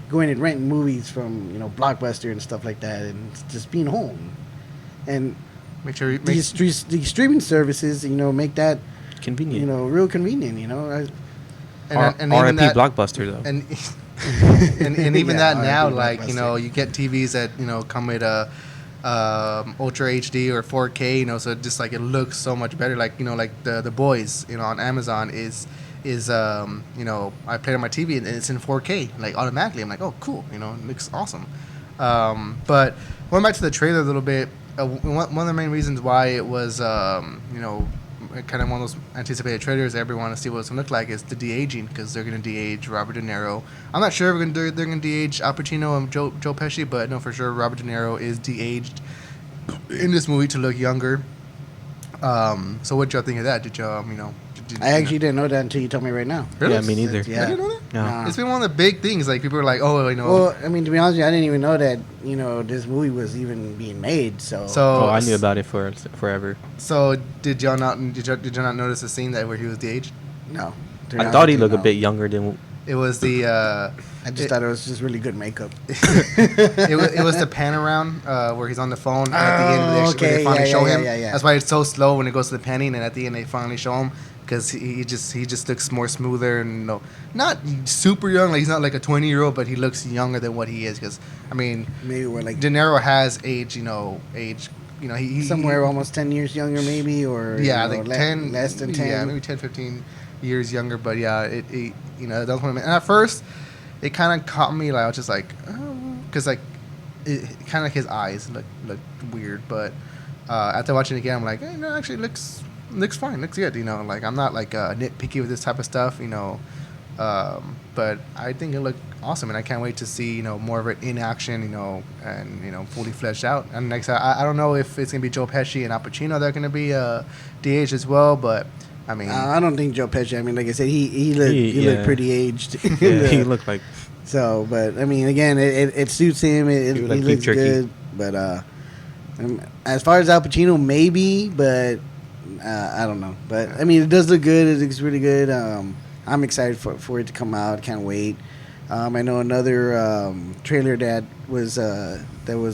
going and renting movies from Blockbuster and stuff like that, and just being home. And make sure these streaming services, make that convenient. Real convenient. and RIP even that, Blockbuster though. and and even Yeah, that now, RIP like Blockbuster. you get TVs that come with a Ultra HD or 4K, so just like it looks so much better. Like like the Boys, on Amazon is I played on my TV and it's in 4K, like automatically. I'm like, oh, cool, it looks awesome. But going back to the trailer a little bit, one of the main reasons why it was kind of one of those anticipated trailers that everyone wants to see what it's going to look like is the de-aging, because they're going to de-age Robert De Niro. I'm not sure if they're going to de-age Al Pacino and Joe Pesci, but I know for sure Robert De Niro is de-aged in this movie to look younger. So what y'all think of that? Did y'all, I actually didn't know that until you told me right now. Really? Yeah, me neither. Yeah. I didn't know that? No. It's been one of the big things. Like, people are like, oh, Well, I mean, to be honest with you, I didn't even know that this movie was even being made. So Oh, I knew about it for forever. So did y'all not notice the scene that where he was de-aged? no. I thought he looked a bit younger than. It was the I just thought it was just really good makeup. it was the pan around where he's on the phone and at the end they finally show him. Yeah. That's why it's so slow when it goes to the panning, and at the end they finally show him, because he just looks more smoother and not super young, like he's not like a 20-year-old, but he looks younger than what he is. Because I mean, Maybe we're like De Niro has age, he somewhere almost 10 years younger, maybe, or yeah, like 10, less than 10. yeah, maybe 10, 15 years younger. But yeah, it that was one of and at first it kind of caught me, like I was just like, because like it kind of like his eyes look weird, but after watching it again, I'm like, hey, no, actually looks fine, looks good, like I'm not like nitpicky with this type of stuff, but I think it looked awesome, and I can't wait to see more of it in action, and fully fleshed out. And next, I don't know if it's gonna be Joe Pesci and Al Pacino that are gonna be de-aged as well, but I mean, I don't think Joe Pesci. I mean, like I said, he looked pretty aged. Yeah, he looked like. So, but I mean, again, it suits him. He like beef looks jerky. good. But as far as Al Pacino, maybe, but I don't know. But I mean, it does look good. It looks really good. I'm excited for it to come out. Can't wait. I know another trailer that was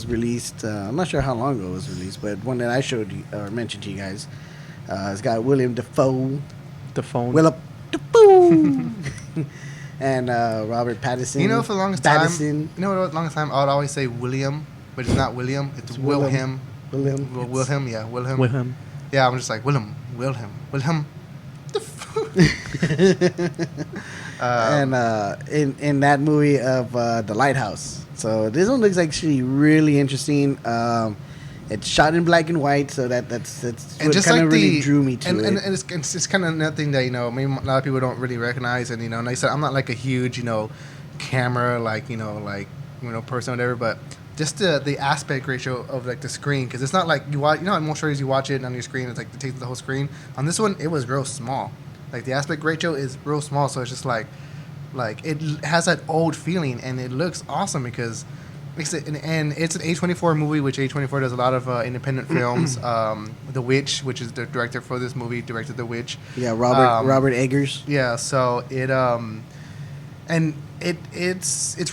released. I'm not sure how long ago it was released, but one that I showed you or mentioned to you guys. It's got William Dafoe. The phone. Willem Dafoe. And Robert Pattinson. for the longest time, for the longest time, I would always say William, but it's not William. It's Wilhelm. Wilhelm. Yeah, Wilhelm. Wilhelm. Yeah, I'm just like Wilhelm. And in that movie of The Lighthouse. So this one looks actually really interesting. It's shot in black and white, so that's and what just kind like of really drew me to it. And it's kind of nothing that maybe a lot of people don't really recognize. And like I said, I'm not like a huge camera person or whatever, but just the aspect ratio of like the screen, because it's not like you watch, in most shows you watch it on your screen, it's like it takes the whole screen. On this one, it was real small. Like the aspect ratio is real small, so it's just like it has that old feeling, and it looks awesome because and it's an A24 movie, which A24 does a lot of independent films. The Witch, which is the director for this movie, directed The Witch. Yeah, Robert Eggers. Yeah, so it's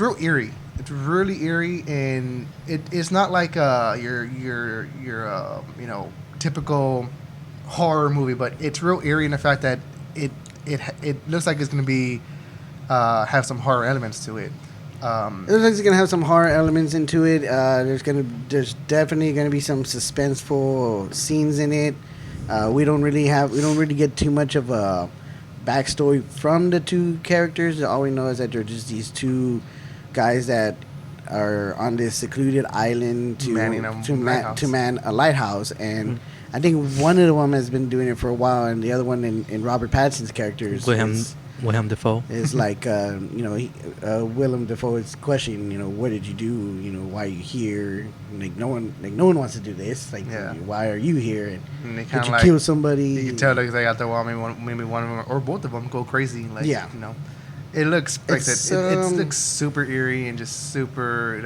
real eerie. It's really eerie, and it's not like your typical horror movie, but it's real eerie in the fact that it looks like it's gonna be have some horror elements to it. It looks like it's gonna have some horror elements into it. There's definitely gonna be some suspenseful scenes in it. We don't really get too much of a backstory from the two characters. All we know is that they're just these two guys that are on this secluded island to man a lighthouse, and I think one of them has been doing it for a while, and the other one in Robert Pattinson's character is William Dafoe. It's like Willem Dafoe is questioning, what did you do? Why are you here? Like no one wants to do this. Like, why are you here? And did you kill somebody? You can tell like they got the wall. Maybe one of them or both of them go crazy. Like, it looks like that. It looks super eerie and just super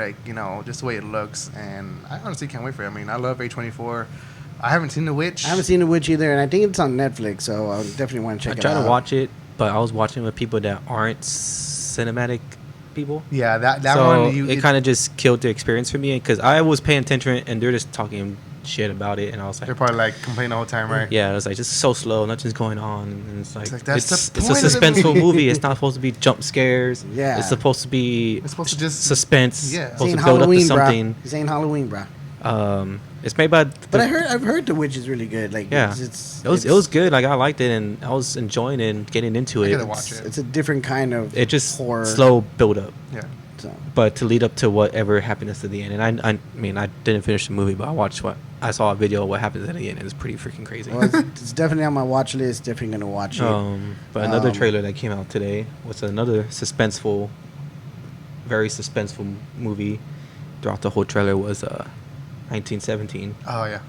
just the way it looks. And I honestly can't wait for it. I mean, I love A24. I haven't seen The Witch. I haven't seen The Witch either, and I think it's on Netflix, so I definitely want to check it out. I tried to watch it, but I was watching with people that aren't cinematic people. Yeah, that so one. It kind of just killed the experience for me because I was paying attention and they're just talking shit about it, and I was like, they're probably like complaining the whole time, right? Yeah, it was like just so slow, nothing's going on, and it's like it's a suspenseful movie. It's not supposed to be jump scares. Yeah, it's supposed to just suspense. Yeah, supposed to build up to something. This ain't Halloween, bro. It's made by. But I've heard The Witch is really good. Like, yeah, it was good. Like I liked it, and I was enjoying it and getting into it. I gotta watch it. It's a different kind of horror. Slow build up. Yeah. So. But to lead up to whatever happens to the end, and I mean I didn't finish the movie, but I saw a video of what happens at the end. It's pretty freaking crazy. Well, it's definitely on my watch list. Definitely gonna watch it. But another trailer that came out today was another very suspenseful movie. Throughout the whole trailer was 1917. Oh yeah.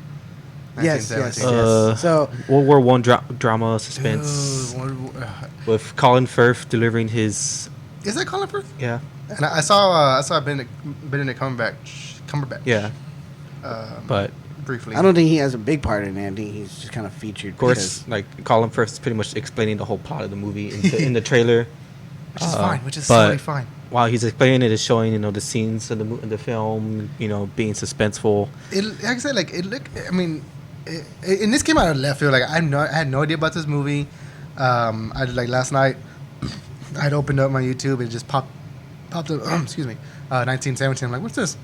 Yes. So World War One drama suspense with Colin Firth delivering his. Is that Colin Firth? Yeah. And I saw Benedict Cumberbatch. Yeah. But briefly, I don't think he has a big part in it. I think he's just kind of featured. Of course, like Colin Firth is pretty much explaining the whole plot of the movie in the trailer, which is totally fine. While he's explaining it, is showing the scenes of the film, being suspenseful. Like I said, like it looked. I mean, and this came out of left field. Like I had no idea about this movie. I like last night. I'd opened up my YouTube and it just popped up. Excuse me, 1917. I'm like, what's this?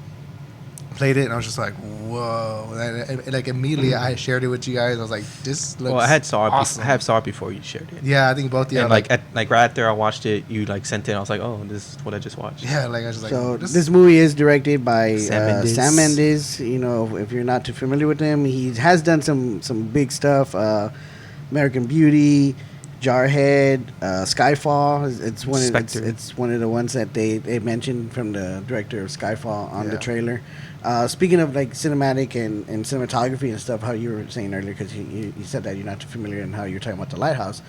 Played it and I was just like, whoa! And like immediately, I shared it with you guys. I was like, this looks. Well, I had awesome. saw it before you shared it. Yeah, I think both. Yeah, and right after I watched it, you sent it. I was like, oh, this is what I just watched. Yeah, like I was just like. So this movie is directed by Sam Mendes. If you're not too familiar with him, he has done some big stuff. American Beauty, Jarhead, Skyfall. It's one of the ones that they mentioned from the director of Skyfall on the trailer. Speaking of like cinematic and cinematography and stuff, how you were saying earlier, because you said that you're not too familiar and how you're talking about the lighthouse.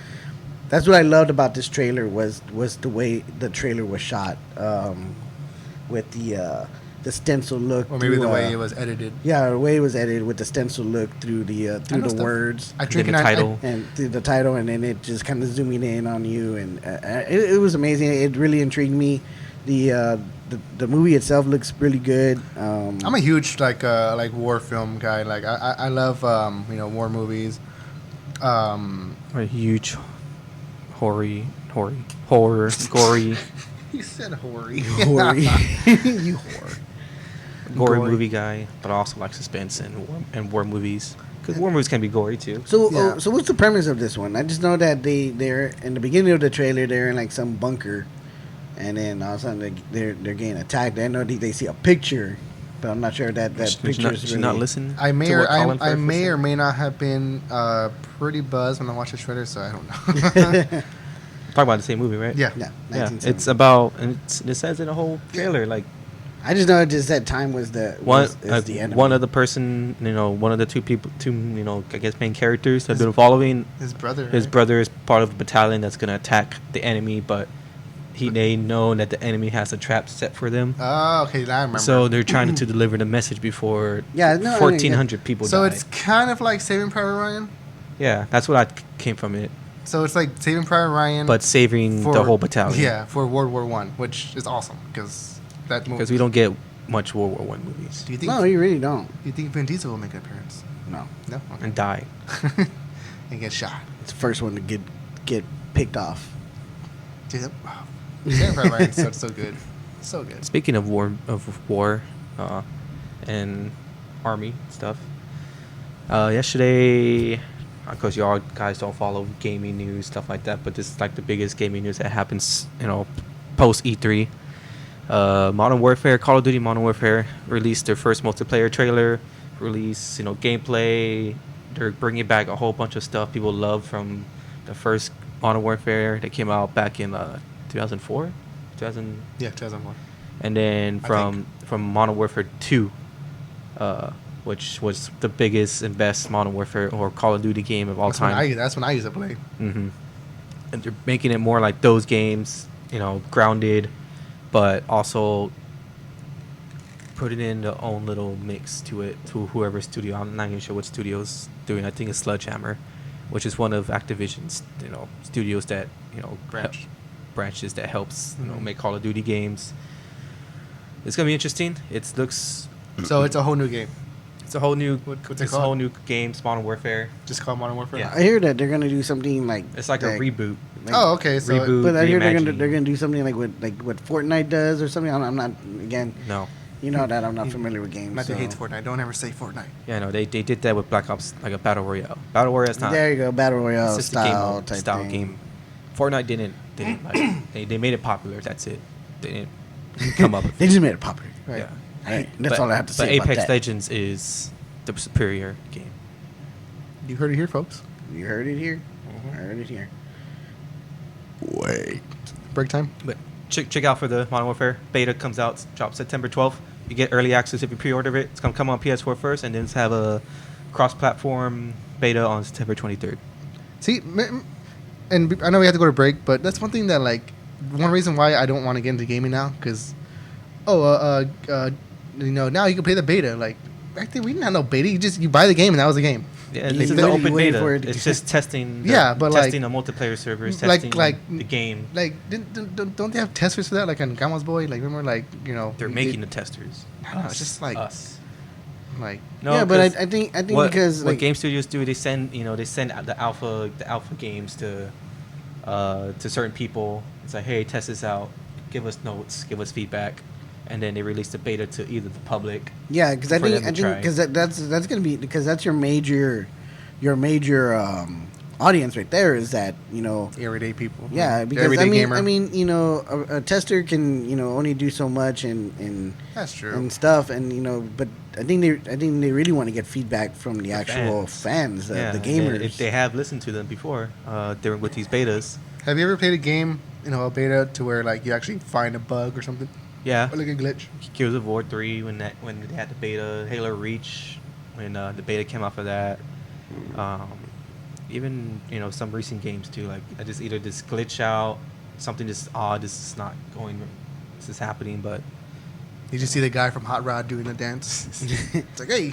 That's what I loved about this trailer was the way the trailer was shot, with the stencil look, or maybe the way it was edited. Yeah, the way it was edited with the stencil look through the words. I drink the title and through the title, and then it just kind of zooming in on you, and it was amazing. It really intrigued me. The movie itself looks really good. I'm a huge like war film guy. Like I love war movies. A huge horror, gory. You said hoary. Hoary. You whore. Gory movie guy, but I also like suspense and war movies. Because war movies can be gory too. So so what's the premise of this one? I just know that they're in the beginning of the trailer. They're in like some bunker. And then all of a sudden they're getting attacked. I know they see a picture, but I'm not sure that picture is really. Not listening. I may or may not have been pretty buzzed when I watched the trailer, so I don't know. Talk about the same movie, right? Yeah. Yeah. It's about, and it says in the whole trailer, like I just know just that time was the the enemy. one of the person, one of the two people, I guess main characters that have been following. His brother. His right? brother is part of the battalion that's gonna attack the enemy, but they know that the enemy has a trap set for them. Oh, okay, I remember. So they're trying to deliver the message before Yeah, no, I mean, 1,400 people So die. it's kind of like Saving Private Ryan. Yeah, that's what I came from it. So it's like Saving Private Ryan, But saving the whole battalion. Yeah, for World War One, which is awesome because that movie. Because we don't get much World War One movies. Do you think? No, you really don't. Do you think Vin Diesel will make an appearance? No, No. Okay. And die. And get shot. it's the first one to get picked off. Dude, wow. Saving Private Ryan is so good, so good. Speaking of war, and army stuff, yesterday, because y'all guys don't follow gaming news stuff like that, but this is like the biggest gaming news that happens, post E3. Modern Warfare, Call of Duty Modern Warfare released their first multiplayer trailer, release gameplay. They're bringing back a whole bunch of stuff people love from the first Modern Warfare that came out back in 2004, 2000. Yeah, 2001. And then from Modern Warfare 2, which was the biggest and best Modern Warfare or Call of Duty game of all time. That's when I used to play. Mm-hmm. And they're making it more like those games, grounded, but also putting in their own little mix to it, to whoever studio. I'm not even sure what studio's doing. I think it's Sledgehammer, which is one of Activision's, studios that, branches that helps, make Call of Duty games. It's gonna be interesting. It looks. So it's a whole new game. It's a whole new. What's it it's a called? whole new game, Modern Warfare. Just called Modern Warfare. Yeah. I hear that they're gonna do something like It's like a reboot. like- Oh, okay. So Reboot. But I hear reimagining. they're gonna do something like what Fortnite does or something. I'm not again. No. You know that I'm not familiar with games. Matthew so. hates Fortnite. Don't ever say Fortnite. Yeah, no, they did that with Black Ops, like a battle royale. Battle royale's not. There you go, battle royale It's just a game style mode, type style thing. game. Fortnite didn't like they made it popular. That's it. They didn't come up with They just made it popular. Right. Yeah. All right, that's all I have to say But about Apex that. Legends is the superior game. You heard it here, folks. You heard it here. Mm-hmm. I heard it here. Wait. Break time. But check out for the Modern Warfare beta comes out, drops September 12th. You get early access if you pre-order it. It's gonna come on PS4 first, and then it's have a cross-platform beta on September 23rd. See, and I know we have to go to break, but that's one thing that, like, one reason why I don't want to get into gaming now, because, now you can play the beta. Like, back then we didn't have no beta. You buy the game and that was the game. Yeah, You this is an literally open wait beta. for it to It's get- just testing. Yeah, but testing like- the multiplayer servers, like- testing like- the game. Like, don't they have testers for that? Like on Grandma's Boy, like remember, like They're making the testers. I don't know, it's just like us. like No, yeah, but 'cause I think what, because what like game studios do, they send the alpha games to certain people. It's like, hey, test this out, give us notes, give us feedback, and then they release the beta to either the public. yeah, because I for think them to try. because that's gonna be because that's your major audience right there is that everyday people. yeah The because everyday gamer. I mean a tester can only do so much and That's true. and stuff and but I think they really want to get feedback from the actual fans the and gamers. if they have listened to them before during with these betas. Have you ever played a game, a beta to where like you actually find a bug or something, Yeah, or like a glitch? Gears of War 3 when they had the beta, Halo Reach when the beta came out for that. Even some recent games too. Like I just either this glitch out, something just odd. This is not going. This is happening, but You just see the guy from Hot Rod doing the dance. It's like, hey.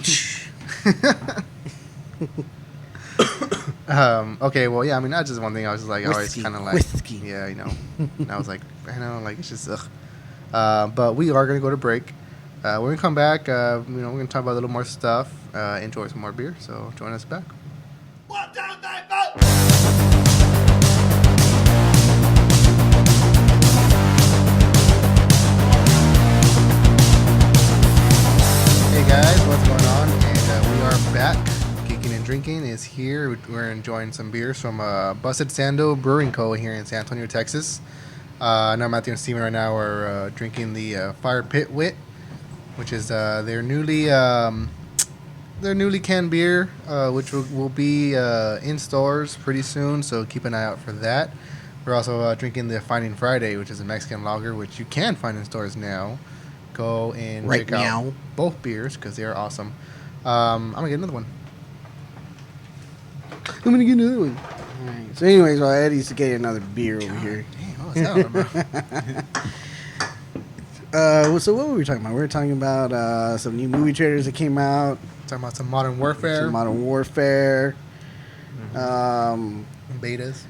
Okay, well, yeah. I mean, that's just one thing. I was just like, always Whiskey. kind of like, Whiskey. yeah, And I was like, like it's just ugh. But we are gonna go to break. When we come back, we're gonna talk about a little more stuff. Enjoy some more beer. So join us back. Hey guys, what's going on? And we are back. Geeking and Drinking is here. We're enjoying some beers from Busted Sandal Brewing Co. here in San Antonio, Texas. Now Matthew and Steven right now are drinking the Fire Pit Wit, which is their newly canned beer, which will be in stores pretty soon. So keep an eye out for that. We're also drinking the Finding Friday, which is a Mexican lager, which you can find in stores now. go and Right check now. out both beers because they are awesome. I'm gonna get another one. I'm gonna get another one. All right. So, anyways, while Eddie's getting another beer over here. Dang, what was that, bro? So what were we talking about? We were talking about some new movie trailers that came out. Talking about some Modern Warfare. Some Modern Warfare. Betas.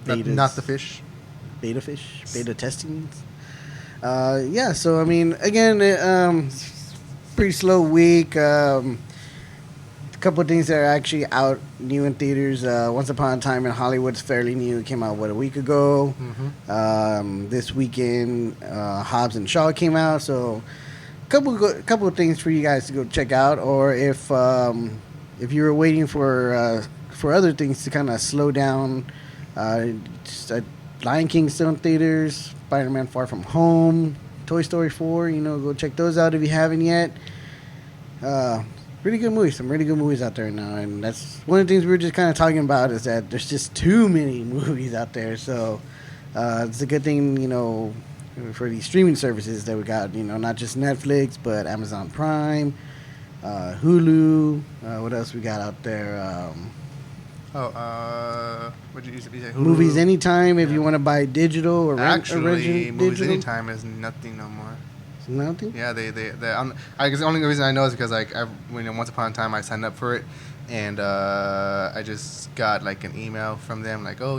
Betas. Not the fish. Beta fish. Beta testings. Yeah, so, I mean, again, pretty slow week. A couple of things that are actually out new in theaters. Once Upon a Time in Hollywood's fairly new. It came out, a week ago. Mm-hmm. This weekend, Hobbs and Shaw came out. So, couple of things for you guys to go check out. Or if you were waiting for other things to kind of slow down, Lion King still in theaters. Spider-Man Far From Home. Toy Story 4. Go check those out if you haven't yet. Really good movies. Some really good movies out there now. And that's one of the things we were just kind of talking about is that there's just too many movies out there. So it's a good thing, for these streaming services that we got, not just Netflix, but Amazon Prime, Hulu. What else we got out there? What did you say? Hulu? Movies Anytime if you want to buy digital or Actually, Movies digital. Anytime is nothing no more. Nothing? Yeah, they I guess the only reason I know is because when Once Upon a Time I signed up for it, and I just got like an email from them like, oh,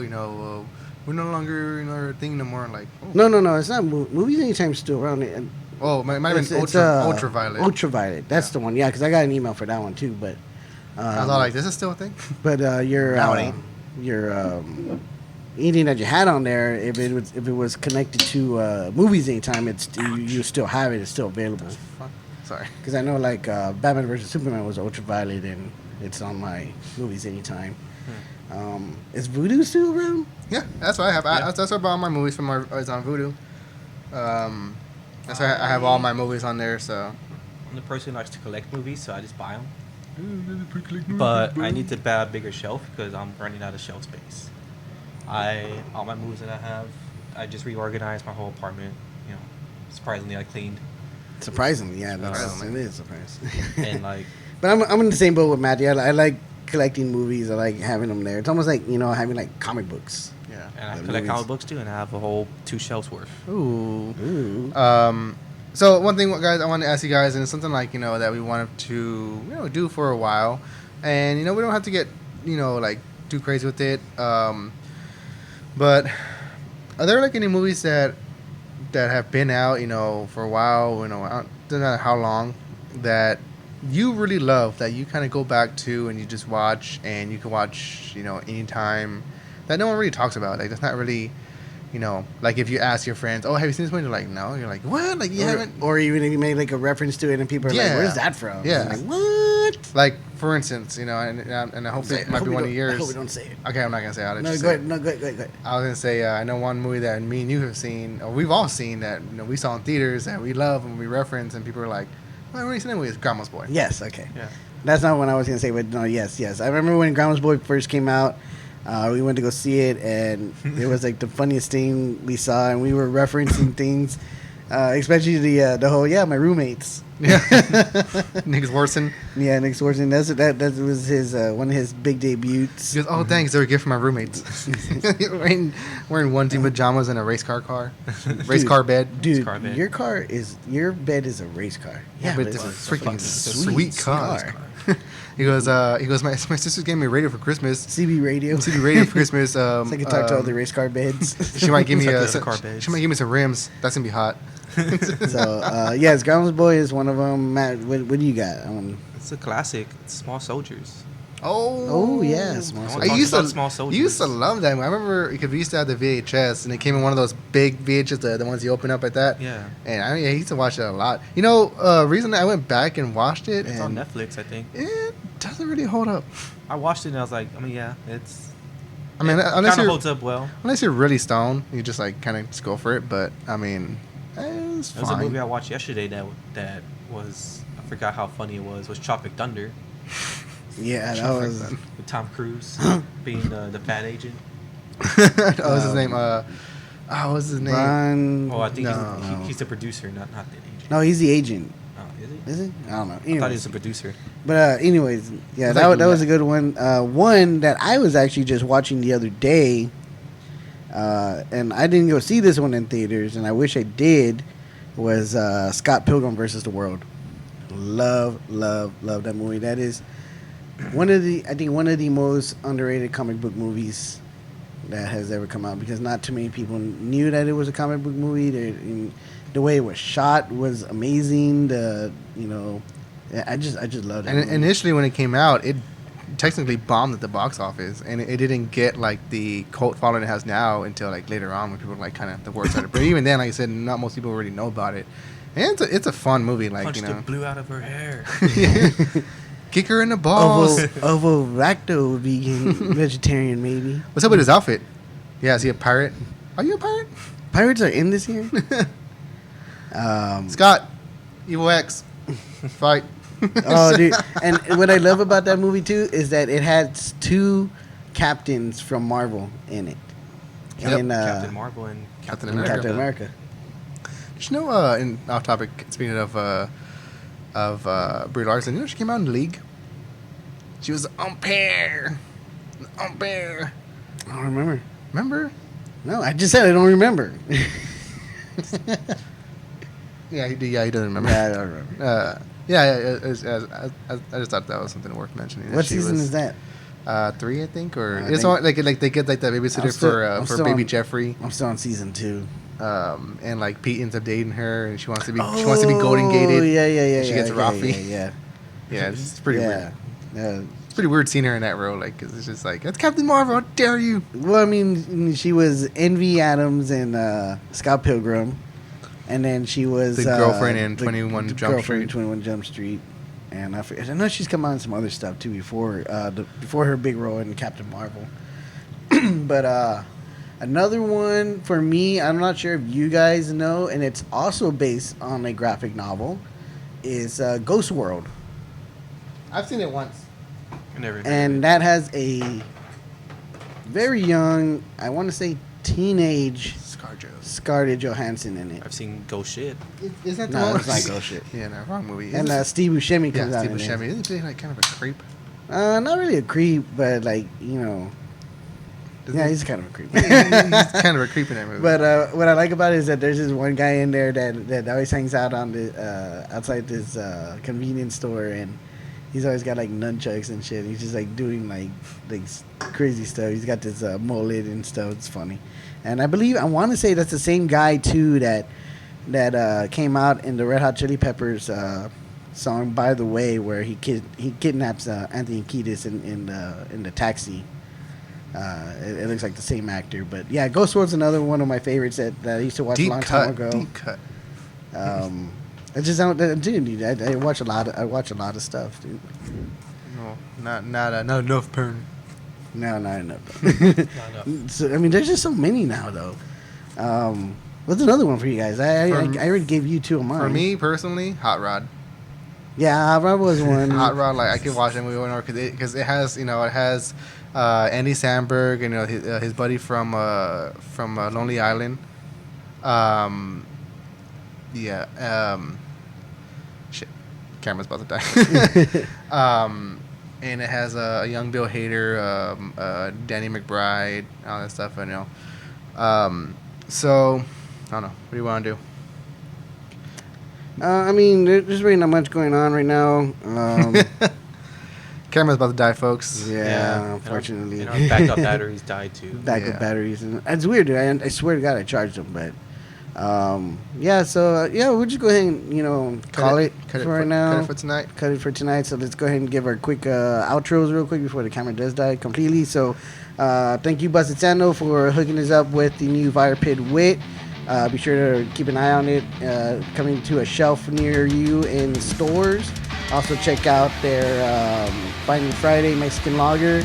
we're no longer a thing no more. Like, oh. No, it's not Movies Anytime's still around. Oh, it might have been Ultraviolet. Ultraviolet, that's the one. Yeah, because I got an email for that one too. But I was all like, this is still a thing. But your anything that you had on there, if it was connected to Movies Anytime, you still have it. It's still available. Sorry. Because I know Batman vs Superman was Ultraviolet, and it's on my Movies Anytime. Is Vudu still around? Yeah, that's what I have. That's what I bought all my movies from. It's on Vudu. That's why I have all my movies on there. So I'm the person who likes to collect movies, so I just buy them. But I need to buy a bigger shelf because I'm running out of shelf space. All my movies that I have, I just reorganized my whole apartment. Surprisingly, I cleaned. Surprisingly, yeah, it is surprising. And but I'm in the same boat with Matty. I like collecting movies. I like having them there. It's almost like having like comic books. yeah. And I collect comic books too, and I have a whole 2 shelves worth. Ooh. So one thing, guys, I want to ask you guys, and it's something that we wanted to do for a while, and we don't have to get too crazy with it. But are there any movies that have been out for a while, I don't know how long, that you really love, that you kind of go back to and you just watch, and you can watch anytime, that no one really talks about? That's not really. If you ask your friends, oh, have you seen this movie? They're like, no. You're like, what? You haven't? Or even if you made a reference to it and people are like, where's that from? Yeah. Like, what? For instance, and I hope it might be one of yours. I hope we don't say it. Okay, I'm not going to say it. No, go ahead. No, go ahead. I was going to say, I know one movie that me and you have seen, or we've all seen, that we saw in theaters that we love and we reference, and people are like, well, I already seen that movie. It's Grandma's Boy. Yes, okay. Yeah. That's not what I was going to say, but no, yes. I remember when Grandma's Boy first came out. We went to go see it, and it was the funniest thing we saw, and we were referencing things, especially the whole my roommates. Yeah, Nick Swartzen. Yeah, Nick Swartzen. That was his one of his big debuts. He goes, oh, thanks, they're a gift from my roommates. wearing onesie pajamas and a race car bed. Dude, car bed. your bed is a race car. Yeah, but it's a freaking sweet car. He goes, my sister gave me a radio for Christmas. CB radio for Christmas. So I can talk to all the race car beds. She might give me she might give me some rims. That's gonna be hot. So yes, Grandma's Boy is one of them. Matt, what do you got? It's a classic. It's Small Soldiers. Oh yeah, Small Soldiers. I used to love that movie. I remember because we used to have the VHS, and it came in one of those big VHS, the ones you open up like that. Yeah. And I used to watch it a lot. Reason I went back and watched it. It's on Netflix, I think. It doesn't really hold up. I watched it and I was like, it's. Unless it holds up well. Unless you're really stoned, you just kind of just go for it. But it's fine. There's a movie I watched yesterday that was, I forgot how funny it was Tropic Thunder. Yeah, that was with Tom Cruise being the bad agent. What's his name? Oh, what's his name? Ron. Oh, I think No. he's the producer, not the agent. No, he's the agent. Oh, is he? Is he? I don't know. I thought Anyways. he was the producer. But anyways, yeah, It's that, like that was a good one. One that I was actually just watching the other day, and I didn't go see this one in theaters, and I wish I did, was Scott Pilgrim versus the World. Love that movie. That is one of the most underrated comic book movies that has ever come out, because not too many people knew that it was a comic book movie. The way it was shot was amazing. I just loved it. And initially, when it came out, it technically bombed at the box office, and it didn't get like the cult following it has now until like later on, when people like kind of the word started. But even then, like I said, not most people already know about it. And it's a fun movie, like Punched the blue out of her hair. kick her in the balls. Ovoracto would be vegetarian, maybe. What's up with his outfit? Yeah, is he a pirate? Are you a pirate? Pirates are in this here. Scott, Evil X, fight. Oh, dude! And what I love about that movie too is that it has two captains from Marvel in it. Yep. And, Captain Marvel and Captain and America. Captain America. Did you know, in off topic, speaking of Brie Larson, you know she came out in the league? She was an umpire. Umpire. I don't remember. Remember? No, I just said I don't remember. Yeah, he doesn't remember. Yeah, I don't remember. I just thought that was something worth mentioning. What season is that? 3, I think, or I it's think- all, like they get like the babysitter I'm for still baby on- Jeffrey, I'm still on season 2. and like Pete ends up dating her, and she wants to be Golden Gated. Yeah. She gets Rafi. Yeah. Yeah, it's pretty weird. Yeah. It's pretty weird seeing her in that role, like, 'cause it's just like, that's Captain Marvel, how dare you? Well, I mean, she was Envy Adams in Scott Pilgrim, and then she was The girlfriend in the 21 Jump girlfriend Street. in 21 Jump Street, and I know she's come on in some other stuff too before her big role in Captain Marvel. But another one for me, I'm not sure if you guys know, and it's also based on a graphic novel, is Ghost World. I've seen it once. And that has a very young, I want to say teenage Scarlett Johansson in it. I've seen Ghost Shit. Isn't that the No, one? it's not Ghost Shit. Yeah, no, wrong movie. And Steve Buscemi comes out Steve in Buscemi. it. Isn't he like kind of a creep? Not really a creep, but like, Doesn't yeah, he- he's kind of a creep. He's kind of a creep in that movie. But what I like about it is that there's this one guy in there that always hangs out on the outside this convenience store, and he's always got like nunchucks and shit. He's just like doing like crazy stuff. He's got this mullet and stuff. It's funny, and I want to say that's the same guy too that came out in the Red Hot Chili Peppers song "By the Way," where he kidnaps Anthony Kiedis in the taxi. It looks like the same actor, but yeah, Ghost World's another one of my favorites that I used to watch a long time ago. Deep cut. I just don't, dude. I watch a lot. I watch a lot of stuff, dude. No, not enough porn. No, not enough. Not enough. So I mean, there's just so many now, though. What's another one for you guys? I already gave you 2 of mine. For me personally, Hot Rod. Yeah, Rob was one. Hot Rod, like I could watch that movie over because it has Andy Samberg and his buddy from Lonely Island. Shit, camera's about to die. And it has a young Bill Hader, Danny McBride, all that stuff. So I don't know. What do you want to do? I mean, there's really not much going on right now. Camera's about to die, folks. Yeah, unfortunately. And our backup batteries died too. Backup batteries. And it's weird, dude. I swear to God, I charged them, but yeah. So we'll just go ahead and call it for right now. Cut it for tonight. Cut it for tonight. So let's go ahead and give our quick outros real quick before the camera does die completely. So thank you, Busted Sandal, for hooking us up with the new Fire Pit Wit. Be sure to keep an eye on it coming to a shelf near you in stores. Also check out their Finding Friday Mexican Lager.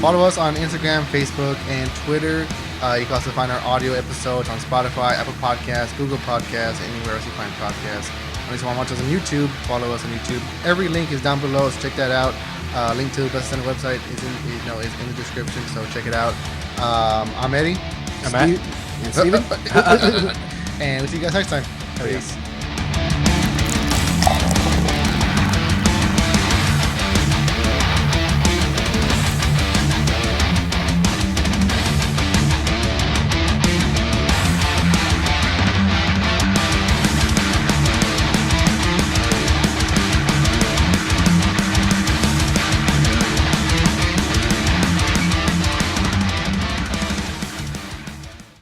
Follow us on Instagram, Facebook, and Twitter. You can also find our audio episodes on Spotify, Apple Podcasts, Google Podcasts, anywhere else you find podcasts. If you want to watch us on YouTube, follow us on YouTube. Every link is down below, so check that out. Link to the Busted Sandal website is in the description, so check it out. I'm Eddie. I'm Matt. And Steven. And we'll see you guys next time. Peace.